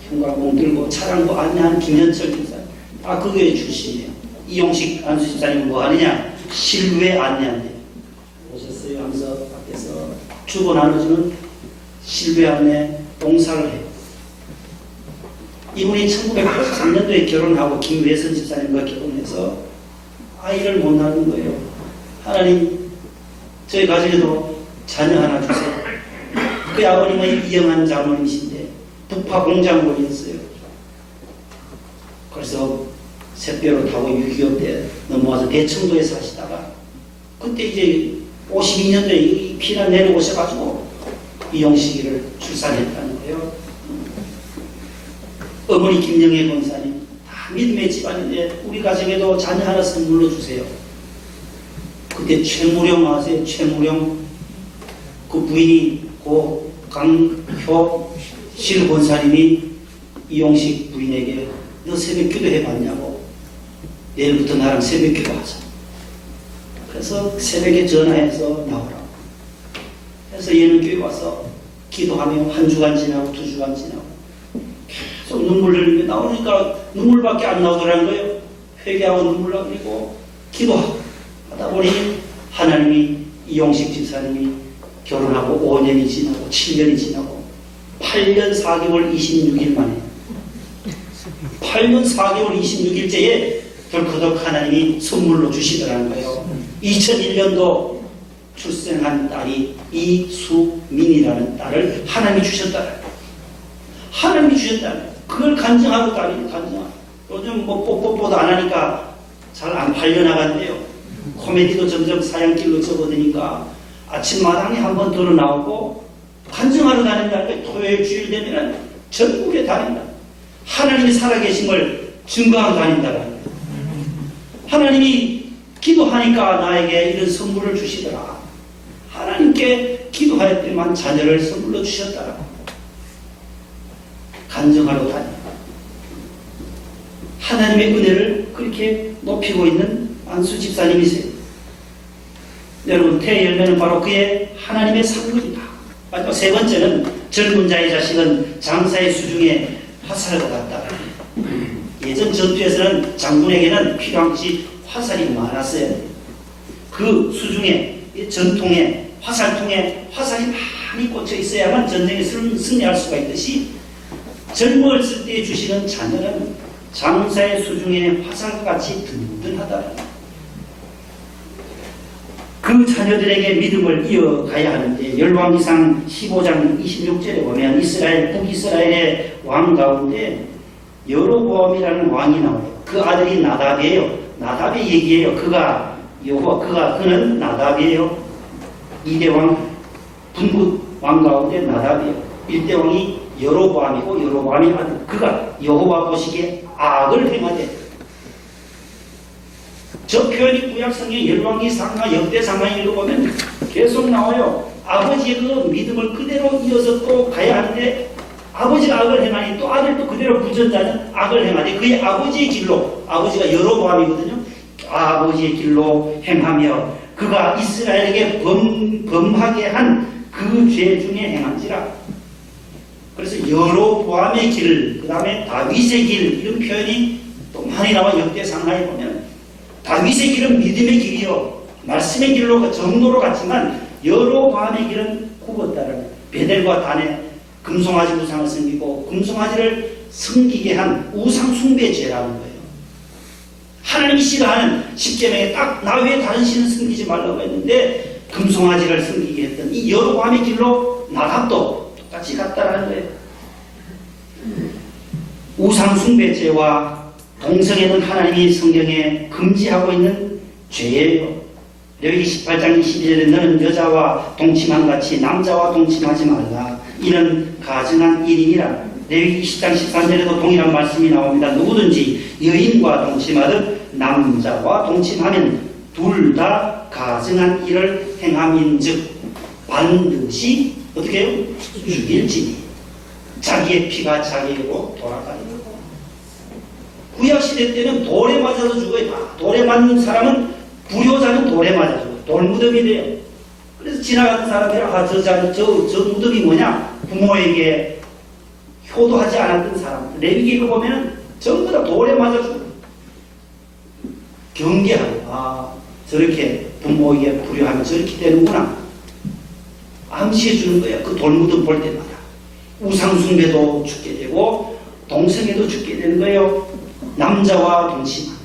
형광봉 들고 차량부 안내한 김현철 집사님, 다 그 교회 출신이에요. 이용식 안수 집사님은 뭐 하느냐? 실외 안내한대요. 오셨어요? 하면서 밖에서 주거 나눠주는 실외 안내 봉사를 해요. 이분이 1983년도에 결혼하고 김외선 집사님과 결혼해서 아이를 못 낳는 거예요. 하나님, 저희 가정에도 자녀 하나 주세요. 그 아버님은 이영한 장로님이신데 북파 공장군이었어요. 그래서 새벽으로 타고 6.25 때 넘어와서 대청도에 사시다가 그때 이제 52년도에 피난 내려오셔가지고 이용식이를 출산했다는 거예요. 어머니 김영애 권사님, 다 믿음의 집안인데 우리 가정에도 자녀 하나 선물로 주세요. 그때 최무령 아세요? 최무령 그 부인이 고 강효실 권사님이 이용식 부인에게 너 새벽 기도 해봤냐고, 내일부터 나랑 새벽 기도 하자. 그래서 새벽에 전화해서 나오라고. 그래서 예능교회 와서 기도하며 1주간 지나고 2주간 지나고 계속 눈물 흘리며 나오니까 눈물밖에 안 나오더라는 거예요. 회개하고 눈물 흘리고 기도하다 보니 하나님이 이용식 집사님이 결혼하고 5년이 지나고 7년이 지나고 8년 4개월 26일 만에 8년 4개월 26일째에 덜커덕 하나님이 선물로 주시더라는 거예요. 2001년도 출생한 딸이 이수민이라는 딸을 하나님이 주셨다. 하나님이 주셨다. 그걸 간증하고 딸이 간증하고. 요즘 뭐 뽀뽀뽀도 안 하니까 잘 안 팔려나간대요. 코미디도 점점 사양길로 접어드니까 아침마당에 한 번 들어 나오고 간증하러 다닌다는 게 토요일 주일 되면 전국에 다닌다. 하나님이 살아계신 걸 증거하고 다닌다는 거예요. 하나님이 기도하니까 나에게 이런 선물을 주시더라. 하나님께 기도하였더니만 자녀를 선물로 주셨더라. 간증하러 다닌다. 하나님의 은혜를 그렇게 높이고 있는 안수 집사님이세요. 여러분, 태의 열매는 바로 그의 하나님의 상급이다. 마지막 세 번째는 젊은 자의 자식은 장사의 수중에 화살과 같다. 예전 전투에서는 장군에게는 필요한 것이 화살이 많았어요. 그 수중에, 전통에, 화살통에 화살이 많이 꽂혀 있어야만 전쟁에 승리할 수가 있듯이 젊었을 때 주시는 자녀는 장사의 수중에 화살같이 든든하다. 그 자녀들에게 믿음을 이어가야 하는데 열왕기상 15장 26절에 보면 북이스라엘의 왕 가운데 여로보암이라는 왕이 나와요. 그 아들이 나답이에요. 나답의 얘기예요. 그는 나답이에요. 2대 왕 분국 왕 가운데 나답이에요. 1대 왕이 여로보암이고 여로보암의 아들. 그가 여호와 보시기에 악을 행하되, 저 표현이 구약성경 열왕기상과 역대상을 읽어보면 계속 나와요. 아버지의 그 믿음을 그대로 이어서 또 가야 하는데 아버지가 악을 행하니 또 아들도 그대로 부전자는 악을 행하되 그의 아버지의 길로, 아버지가 여로보암이거든요. 아버지의 길로 행하며 그가 이스라엘에게 범하게 한 그 죄 중에 행한지라. 그래서 여로보암의 길, 그 다음에 다윗의 길, 이런 표현이 또 많이 나와. 역대상하에 보면 다윗의 길은 믿음의 길이요 말씀의 길로 정로로 갔지만 여로보암의 길은 굽었다는, 베델과 단에 금송아지 우상을 섬기고 금송아지를 섬기게 한 우상숭배죄라는 거예요. 하나님이 싫어하는 10계명에 딱 나 외에 다른 신을 섬기지 말라고 했는데 금송아지를 섬기게 했던 이 여로보암의 길로 나답도 똑같이 갔다라는 거예요. 우상숭배죄와 동성애는 하나님이 성경에 금지하고 있는 죄예요. 레위기 18장 22절에 너는 여자와 동침한 같이 남자와 동침하지 말라. 이는 가증한 일이니라. 레위기 20장 13절에도 동일한 말씀이 나옵니다. 누구든지 여인과 동침하듯 남자와 동침하면 둘 다 가증한 일을 행함인즉 반드시 어떻게 해요? 죽일지니 자기의 피가 자기에게로 돌아가리라. 구약시대 때는 돌에 맞아서 죽어요. 돌에 맞는 사람은 불효자는 돌에 맞아 죽어요. 돌무덤이 돼요. 그래서 지나가는 사람들이 저 무덤이 뭐냐? 부모에게 효도하지 않았던 사람. 레위기를 보면 전부 다 돌에 맞아 죽어요. 경계하고 저렇게 부모에게 불효하면 저렇게 되는구나. 암시해 주는 거예요. 그 돌무덤 볼 때마다. 우상숭배도 죽게 되고 동성애도 죽게 되는 거예요. 남자와 동침하는.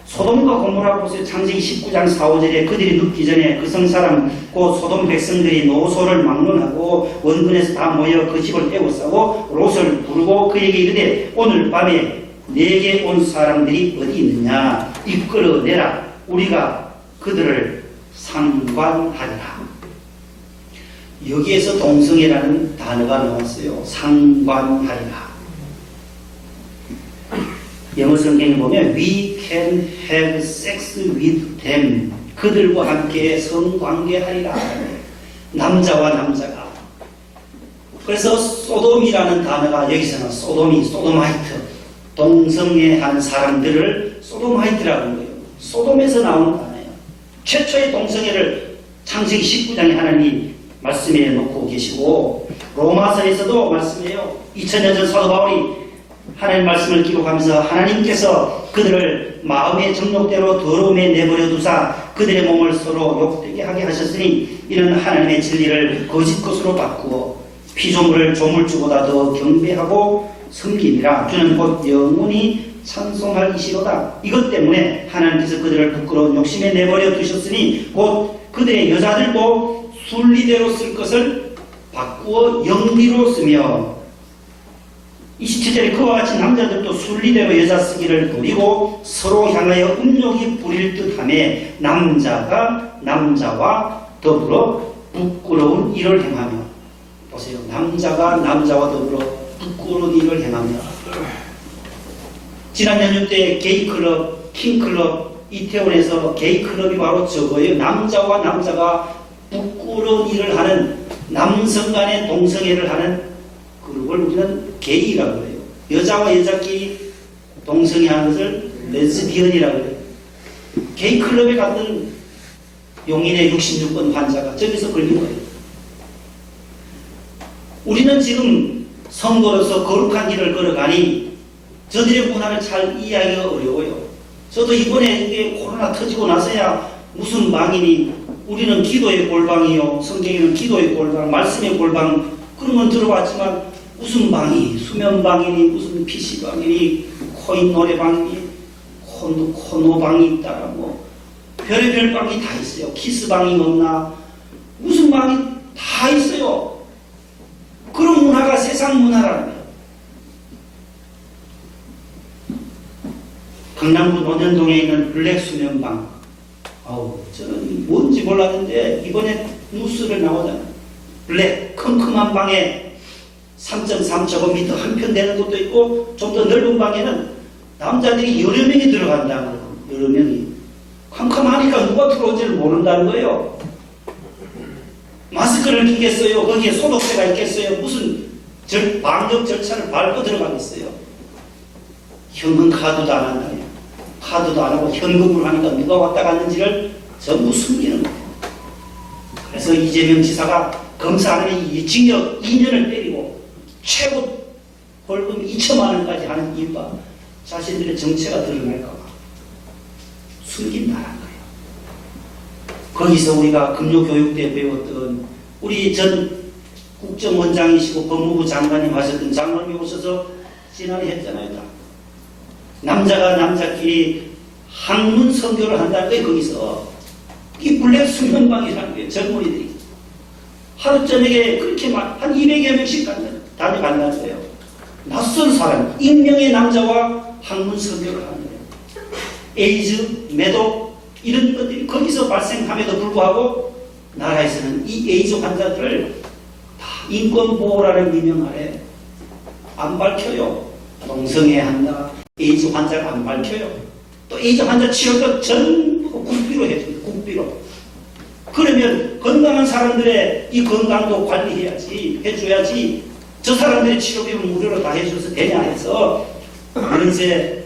소돔과 고모라 보세요. 창세기 19장 4, 5절에 그들이 눕기 전에 그 성사람 곧 소돔 백성들이 노소를 막론하고 원근에서 다 모여 그 집을 에워싸고 롯을 부르고 그에게 이르되 오늘 밤에 내게 온 사람들이 어디 있느냐 이끌어내라. 우리가 그들을 상관하리라. 여기에서 동성애라는 단어가 나왔어요. 상관하리라. 영어 성경에 보면 We can have sex with them. 그들과 함께 성관계하리라. 남자와 남자가. 그래서 소돔이라는 단어가 여기서는 소도마이트. 동성애한 사람들을 소도마이트라고 하는 거예요. 소돔에서 나오는 단어예요. 최초의 동성애를 창세기 19장에 하나님이 말씀해 놓고 계시고 로마서에서도 말씀해요. 2000년 전 사도 바울이 하나님 말씀을 기록하면서 하나님께서 그들을 마음의 정욕대로 더러움에 내버려 두사 그들의 몸을 서로 욕되게 하게 하셨으니 이는 하나님의 진리를 거짓 것으로 바꾸어 피조물을 조물주보다 더 경배하고 섬김이라. 주는 곧 영원히 찬송할 이시로다. 이것 때문에 하나님께서 그들을 부끄러운 욕심에 내버려 두셨으니 곧 그들의 여자들도 순리대로 쓸 것을 바꾸어 영리로 쓰며 27절에 그와 같이 남자들도 순리대로 여자 쓰기를 버리고 서로 향하여 음욕이 부릴 듯하며 남자가 남자와 더불어 부끄러운 일을 행하며. 보세요. 남자가 남자와 더불어 부끄러운 일을 행하며. 지난 연휴 때 게이클럽, 킹클럽, 이태원에서 게이클럽이 바로 저거예요. 남자와 남자가 부끄러운 일을 하는, 남성 간의 동성애를 하는 그걸 우리는 게이라고 해요. 여자와 여자끼리 동성애하는 것을 레즈비언이라고 해요. 게이클럽에 갔던 용인의 66번 환자가 저기서 걸린 거예요. 우리는 지금 성도로서 거룩한 길을 걸어가니 저들의 문화를 잘 이해하기가 어려워요. 저도 이번에 이게 코로나 터지고 나서야 무슨 방이니 우리는 기도의 골방이요, 성경에는 기도의 골방, 말씀의 골방 그런 건 들어봤지만 무슨 방이, 수면방이니 무슨 PC방이니 코인 노래방이니 코노방이 있다라 뭐 별의별 방이 다 있어요. 키스방이 없나 무슨 방이 다 있어요. 그런 문화가 세상 문화라는 거예요. 강남구 논현동에 있는 블랙 수면방. 저는 뭔지 몰랐는데 이번에 뉴스를 나오잖아요. 블랙 컴컴한 방에 3.3제곱미터 한 편 되는 것도 있고 좀 더 넓은 방에는 남자들이 여러 명이 들어간다는 거예요. 여러 명이. 컴컴하니까 누가 들어온지를 모른다는 거예요. 마스크를 끼겠어요? 거기에 소독제가 있겠어요? 무슨 방역 절차를 밟고 들어가겠어요? 현금 카드도 안 한다요. 카드도 안 하고 현금으로 하니까 누가 왔다 갔는지를 전부 숨기는 거예요. 그래서 이재명 지사가 검사하는 이 징역 2년을 때리고 최고 벌금 2천만 원까지 하는 이유가 자신들의 정체가 드러날까 봐 숨긴다는 거예요. 거기서 우리가 금요교육 때 배웠던 우리 전 국정원장이시고 법무부 장관님 하셨던 장관님이 오셔서 지난해 했잖아요. 다. 남자가 남자끼리 학문 선교를 한다는 게 거기서 이 블랙 수면방이라는 거예요. 젊은이들이 하루 저녁에 그렇게 한 200여 명씩 다녀간다는 거예요. 낯선 사람, 익명의 남자와 학문 선교를 하는 거예요. 에이즈, 매독 이런 것들이 거기서 발생함에도 불구하고 나라에서는 이 에이즈 환자들을 다 인권보호라는 미명 아래 안 밝혀요. 동성애한다. 에이즈 환자가 안 밝혀요. 또 에이즈 환자 치료도 전부 국비로 해줍니다. 국비로. 그러면 건강한 사람들의 이 건강도 관리해야지, 해줘야지. 저 사람들의 치료비는 무료로 다 해줘서 되냐 해서 연세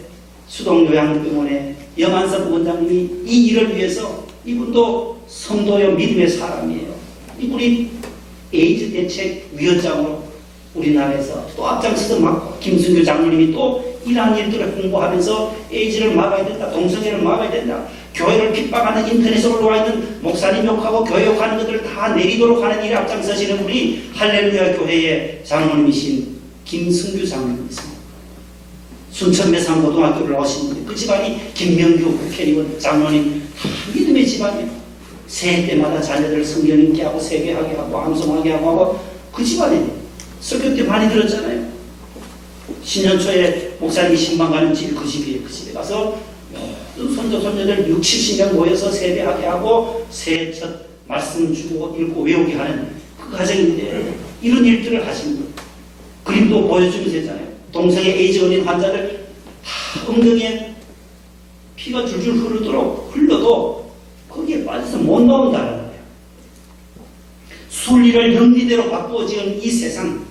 수동요양병원의 염한섭 원장님이 이 일을 위해서, 이분도 성도요 믿음의 사람이에요. 이분이 에이즈 대책위원장으로 우리나라에서 또 앞장서서 막 김순규 장로님이 또 이러한 일들을 홍보하면서 에이즈를 막아야 된다, 동성애를 막아야 된다, 교회를 핍박하는 인터넷에 올라와 있는 목사님 욕하고 교회 욕하는 것들을 다 내리도록 하는 일에 앞장서시는 분이 할렐루야 교회의 장로님이신 김순규 장로님이십니다. 순천 매산고등학교를 나오신 분이 그 집안이 김명규 국회의원 장로님 다 믿음의 집안이에요. 새해 때마다 자녀들 성경 읽게 하고 세배하게 하고 암송하게 하고 그 집안이에요. 설교 때 많이 들었잖아요. 신년초에 목사님이 신방 가는 집이 그 집이에요. 그 집에 가서 손자 손녀들 60, 70명 모여서 세배하게 하고 새해 첫 말씀 주고 읽고 외우게 하는 그 가정인데 이런 일들을 하시는 거예요. 그림도 보여주면서 했잖아요. 동성애 에이즈 걸린 환자들 다 엉덩이에 피가 줄줄 흐르도록 흘러도 거기에 빠져서 못 나온다는 거예요. 순리를 영리대로 바꾸어 지은 이 세상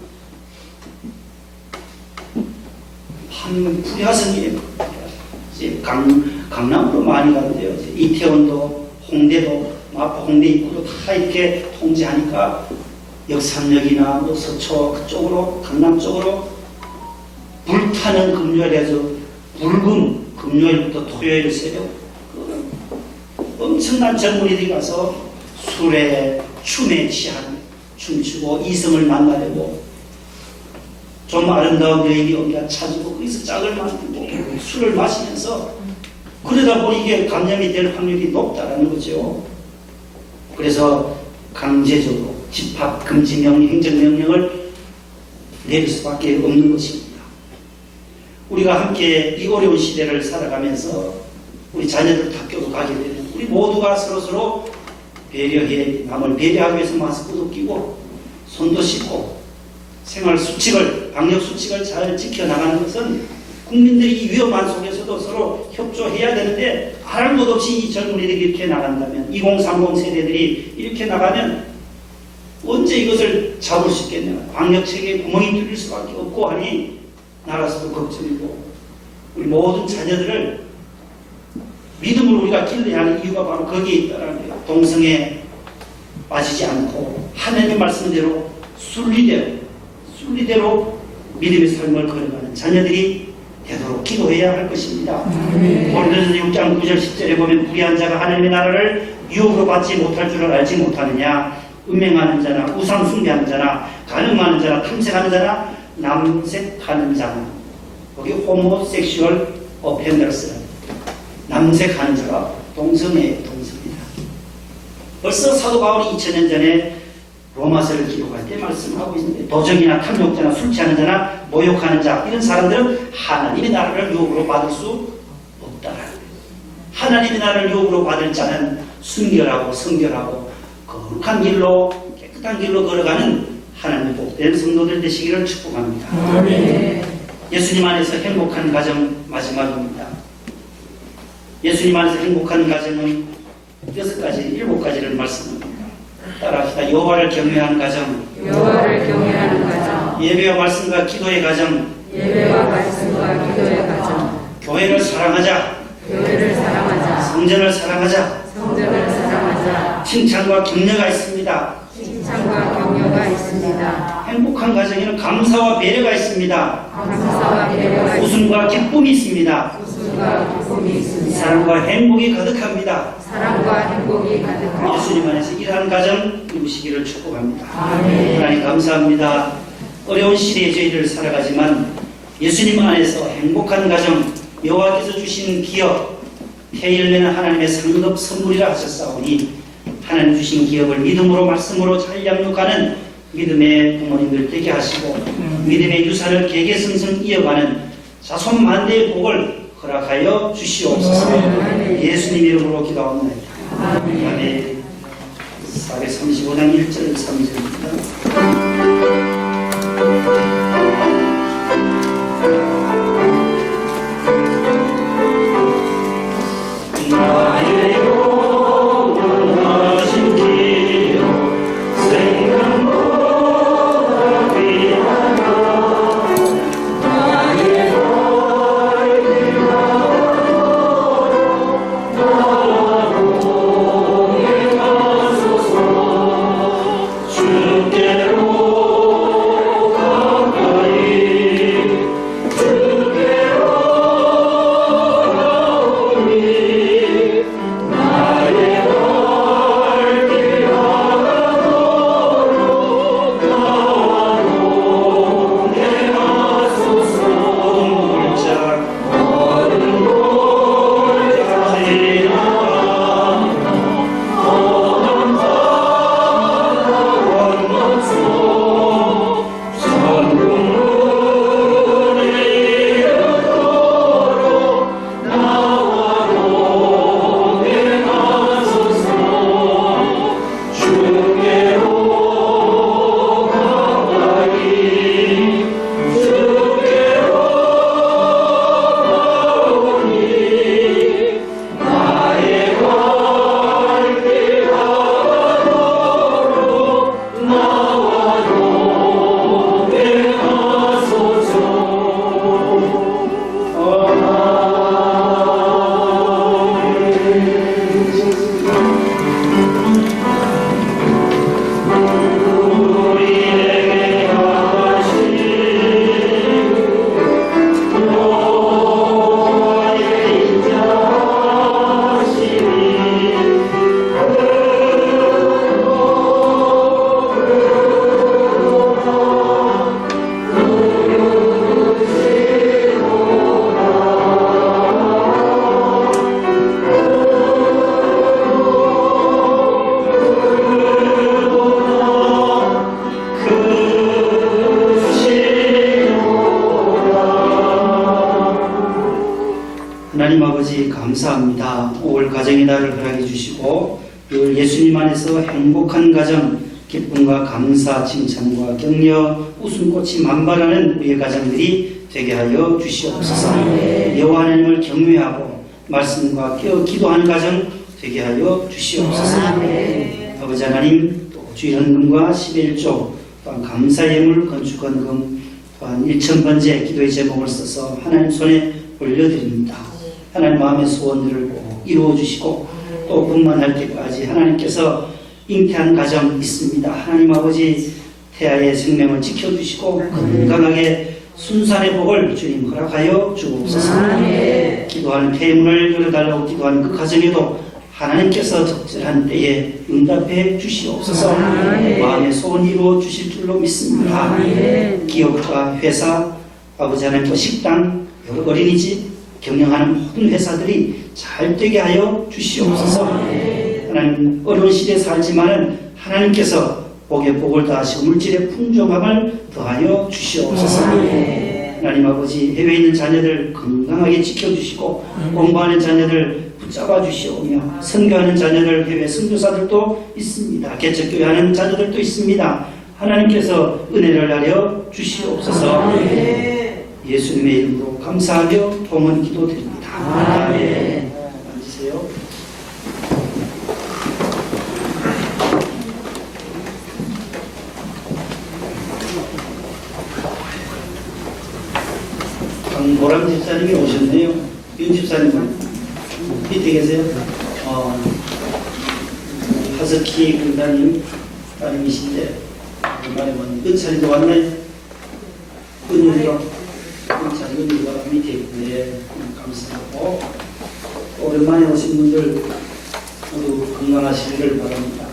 한 불야성이에요. 이제 강남으로 많이 가는데요. 이태원도 홍대도 마포 홍대 입구도 다 이렇게 통제하니까 역삼역이나 뭐 서초 그쪽으로 강남 쪽으로 불타는 금요일에서 붉은 금요일부터 토요일 새벽 엄청난 젊은이들이 가서 술에 춤에 취한 춤추고 이성을 만나려고 좀 아름다운 여인이 어디가 찾고 거기서 짝을 만들고 술을 마시면서 그러다 보니 이게 감염이 될 확률이 높다는 거죠. 그래서 강제적으로 집합 금지 명령, 행정명령을 내릴 수밖에 없는 것입니다. 우리가 함께 이 어려운 시대를 살아가면서 우리 자녀들 학교도 가게 되면 우리 모두가 서로서로 배려해, 남을 배려하기 위해서 마스크도 끼고 손도 씻고 생활 수칙을, 방역 수칙을 잘 지켜나가는 것은 국민들이 이 위험한 속에서도 서로 협조해야 되는데 알 것 없이 이 젊은이들이 이렇게 나간다면 2030 세대들이 이렇게 나가면 언제 이것을 잡을 수 있겠냐. 방역체계에 구멍이 뚫릴 수밖에 없고 하니 나라에서도 걱정이고 우리 모든 자녀들을 믿음으로 우리가 길러야 하는 이유가 바로 거기에 있다는 거예요. 동성애 빠지지 않고 하나님의 말씀대로 순리대로 믿음의 삶을 걸어가는 자녀들이 되도록 기도해야 할 것입니다. 고린도전서 6장 9절 10절에 보면 불의한 자가 하나님의 나라를 유혹으로 받지 못할 줄을 알지 못하느냐. 음행하는 자나 우상 숭배하는 자나 간음하는 자나 탐색하는 자나 남색하는 자나, 거기 호모섹슈얼 어펜더스는 남색하는 자가 동성입니다. 벌써 사도 바울이 2000년 전에 로마서를 기록할 때 말씀하고 있는데 도적이나 탐욕자나 술 취하는 자나 모욕하는 자 이런 사람들은 하나님의 나라를 유혹으로 받을 수 없다. 하나님의 나라를 유혹으로 받을 자는 순결하고 성결하고 거룩한 길로 깨끗한 길로 걸어가는 하나님의 복된 성도들 되시기를 축복합니다. 아멘. 예수님 안에서 행복한 가정 마지막입니다. 예수님 안에서 행복한 가정은 6가지, 7가지를 말씀합니다. 따라합시다. 여호와를 경외하는 가정, 여호와를 경외하는 가정, 예배와 말씀과 기도의 가정, 예배와 말씀과 기도의 가정, 교회를 사랑하자, 교회를 사랑하자, 성전을 사랑하자, 성전을 사랑하자, 칭찬과 격려가 있습니다. 칭찬과 격려가 있습니다. 행복한 가정에는 감사와 배려가 있습니다. 감사와 배려가 있습니다. 웃음과 기쁨이 있습니다. 웃음과 성품이 있습니다. 사랑과 행복이 가득합니다. 사랑과 행복이 가득한 예수님 안에서 일하는 가정 이루시기를 축복합니다. 아멘. 하나님 감사합니다. 어려운 시대에 저희들 살아가지만 예수님 안에서 행복한 가정, 여호와께서 주신 기업, 태일내는 하나님의 상급 선물이라 하셨사오니 하나님 주신 기업을 믿음으로 말씀으로 잘 양육하는 믿음의 부모님들 되게 하시고 믿음의 유산을 개개성성 이어가는 자손 만대의 복을 허락하여 주시옵소서. 예수님 이름으로 기도합니다. 아멘. 435장 1절 3절입니다. 나의 영원하신 기업 생명보다 귀하다. 나의 주께로 가까이 주께로 가오니 나의 발길 하나로 가로 내가소서. 골짝 어른 골짝 지나가며 어떤 바다 건너서 천국문에 이르도록 나와로 내가소서. 주께로 가까이 주께로 가오니 나의 발길 하나로 나와로 내가소서. 우리에게 하신 여호와의 인자하심이 하나님 아버지 감사합니다. 올 가정의 날을 허락해 주시고 늘 예수님 안에서 행복한 가정, 기쁨과 감사, 칭찬과 격려, 웃음꽃이 만발하는 우리의 가정들이 되게 하여 주시옵소서. 여호와 하나님을 경외하고 말씀과 깨어 기도하는 가정 되게 하여 주시옵소서. 아버지 하나님, 또 주일 헌금과 11조 또한 감사 예물 건축헌금 또한 1,000번째 기도의 제목을 써서 하나님 손에 올려드립니다. 하나님 마음의 소원들을 꼭 이루어 주시고 또 분만할 때까지 하나님께서 잉태한 가정 있습니다. 하나님 아버지 태아의 생명을 지켜주시고 건강하게 순산의 복을 주님 허락하여 주옵소서. 기도하는 태문을 열어달라고 기도하는 그 가정에도 하나님께서 적절한 때에 응답해 주시옵소서. 마음의 소원 이루어 주실 줄로 믿습니다. 기업과 회사, 아버지 하나님 또 식당, 여러 어린이집 경영하는 모든 회사들이 잘 되게 하여 주시옵소서. 하나님 어려운 시대에 살지만은 하나님께서 복에 복을 더하시고 물질의 풍족함을 더하여 주시옵소서. 하나님 아버지 해외에 있는 자녀들 건강하게 지켜주시고 공부하는 자녀들 붙잡아 주시오며 선교하는 자녀들 해외 선교사들도 있습니다. 개척교회하는 자녀들도 있습니다. 하나님께서 은혜를 나려 주시옵소서. 예수님의 이름으로 감사하며 통원 기도드립니다. 아멘. 앉으세요. 강보람 집사님이 오셨네요. 윤 집사님은 밑에 계세요. 하스키 군사님 따님이신데 오랜만에 은찬이도 왔나요? 은유리가 밑에 있네. 감사하고 오랜만에 오신 분들 모두 건강하시기를 바랍니다.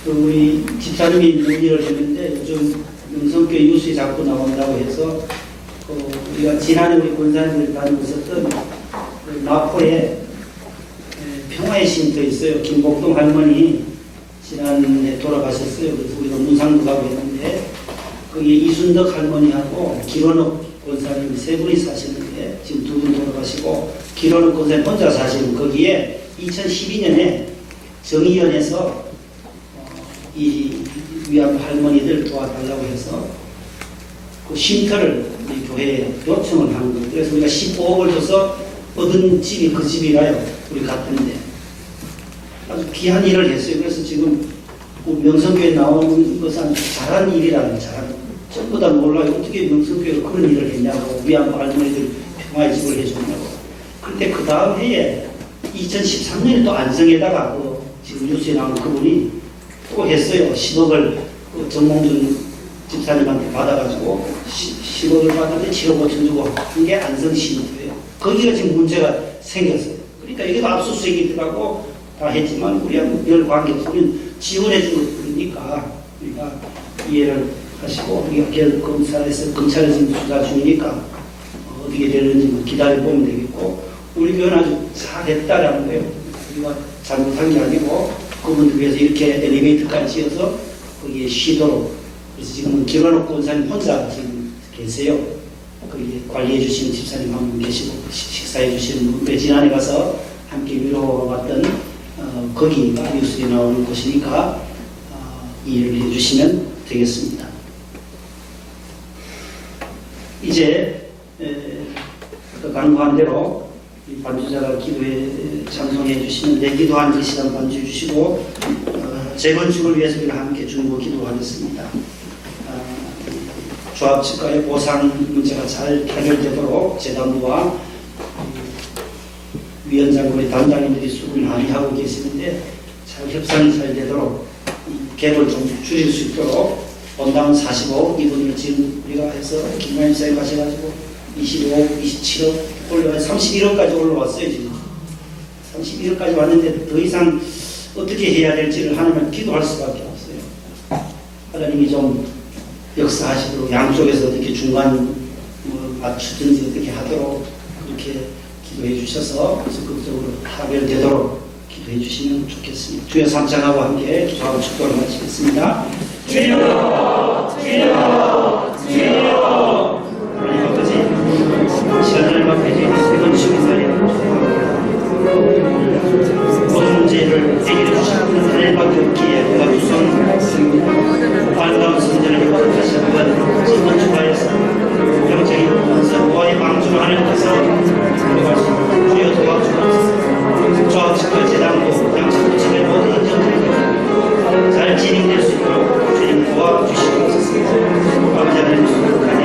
또 우리 집사님이 문의를 했는데 요즘 명성교회 뉴스에 자꾸 나온다고 해서 우리가 지난해 우리 권사님들 다니셨던 마포에 평화의 쉼터 있어요. 김복동 할머니 지난해 돌아가셨어요. 그래서 우리가 문상도 가고 했는데 거기 이순덕 할머니하고 기론옥 권사님 세 분이 사시는데 지금 두 분 돌아가시고 기론옥 권사님 혼자 사시는 거기에 2012년에 정의연에서 이 위안 할머니들 도와달라고 해서 그 쉼터를 우리 교회에 요청을 한 거예요. 그래서 우리가 15억을 줘서 얻은 집이 그 집이라요. 우리 갔던데 아주 귀한 일을 했어요. 그래서 지금 명성교회 나오는 것은 잘한 일이라는 잘한 전부 다 몰라요. 어떻게 명성교회가 그런 일을 했냐고 위안 할머니들 평화의 집을 해줬냐고. 그런데 그 다음 해에 2013년에 또 안성에다가 지금 뉴스에 나온 그분이 또 했어요. 10억을 정몽준 집사님한테 받아가지고 10억을 받았는데 7억 5천 주고 한 게 안성시민터예요. 거기가 지금 문제가 생겼어요. 그러니까 이게 압수수색이 들어가고 다 했지만 우리하고 별 관계 없이 우리는 지원해 준 거니까 우리가 이해를 하시고 우리가 검찰에서 지금 수사 중이니까 어떻게 되는지 기다려보면 되겠고 우리 교회는 아주 잘했다라는 거예요. 우리가 잘못한 게 아니고 그분들 위해서 이렇게 엘리베이터까지 지어서 거기에 쉬도록. 그래서 지금은 기론옥 권사님 혼자 지금 계세요. 거기 관리해 주시는 집사님 한 분 계시고 식사해 주시는 분. 우리 지난해 가서 함께 위로받던 거기가 뉴스에 나오는 곳이니까 이해를 해 주시면 되겠습니다. 이제 강구한 대로 반주자가 기도에 찬송해 주시는데 기도한 그 시간 반주해 주시고 재건축을 위해서 우리가 함께 중보 기도하겠습니다. 조합 측과의 보상 문제가 잘 해결되도록 재단부와 위원장과 단장님들이 수고를 많이 하고 계시는데 잘 협상이 잘 되도록 갭을 좀 줄일 수 있도록 원당은 45억 이분이 지금 우리가 해서 김만희 사에 가셔가지고 25억, 27억 올라와 31억까지 올라왔어요. 지금 31억까지 왔는데 더 이상 어떻게 해야 될지를 하나님을 기도할 수밖에 없어요. 하나님이 좀 역사하시도록 양쪽에서 어떻게 중간 맞추든지 어떻게 하도록 그렇게 기도해 주셔서 적극적으로 타결되도록 기도해 주시면 좋겠습니다. 주여 삼창하고 함께 기도하고 축도를 마치겠습니다. 주여, 주여, 주여. 하나님 아버지, 시간을 맡겨주신 이번 주기사에 모든 문제를 해결해 주시는 분은 하나님밖에 없기에 우리가 우선 아름다운 성전을 다시 한번 재건축하여서 영적인 부분에서 보아의 방주를 하나님께서 우리가 주여 도와주옵소서. 조합측과 재단부 양측 측의 모든 행정들이 잘 진행될 수 있도록 주님 도와주시옵소서. 아버지 하나님 축복하니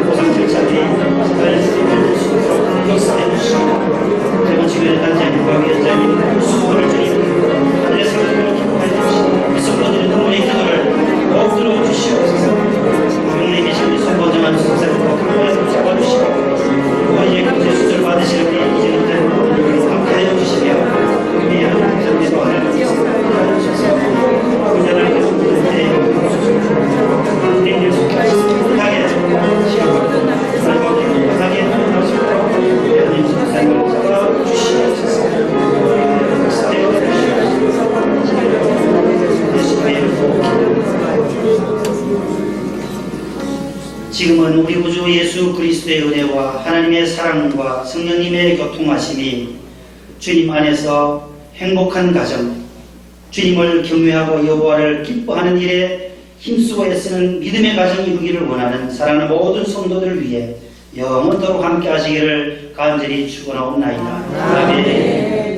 보상 절차들이 잘 진행될 수 있도록 역사해 주시고 재건축의 단장님과 위원장님 수고를 주님 하늘의 상급을 기뻐해 주시고 이 성도들의 눈물의 기도를 꼭 들어주시옵소서. 병원에 계신 우리 손보정한 선생님과 그분을 잡아주시고 또 이제 경제 수술 받으실 우리 이제는 함께하여 주시며 우리 하나님께서 하나님께서 도와주셔서 군자를 계속해 주시고 계속 못하게 시험을 못하게 하시고 하나님 선생님을 잡아주시옵소서. 지금은 우리 구주 예수 그리스도의 은혜와 하나님의 사랑과 성령님의 교통하심이 주님 안에서 행복한 가정, 주님을 경외하고 여호와를 기뻐하는 일에 힘쓰고 애쓰는 믿음의 가정이 이루기를 원하는 사랑하는 모든 성도들을 위해 영원토록 함께 하시기를 간절히 축원하옵나이다. 아멘.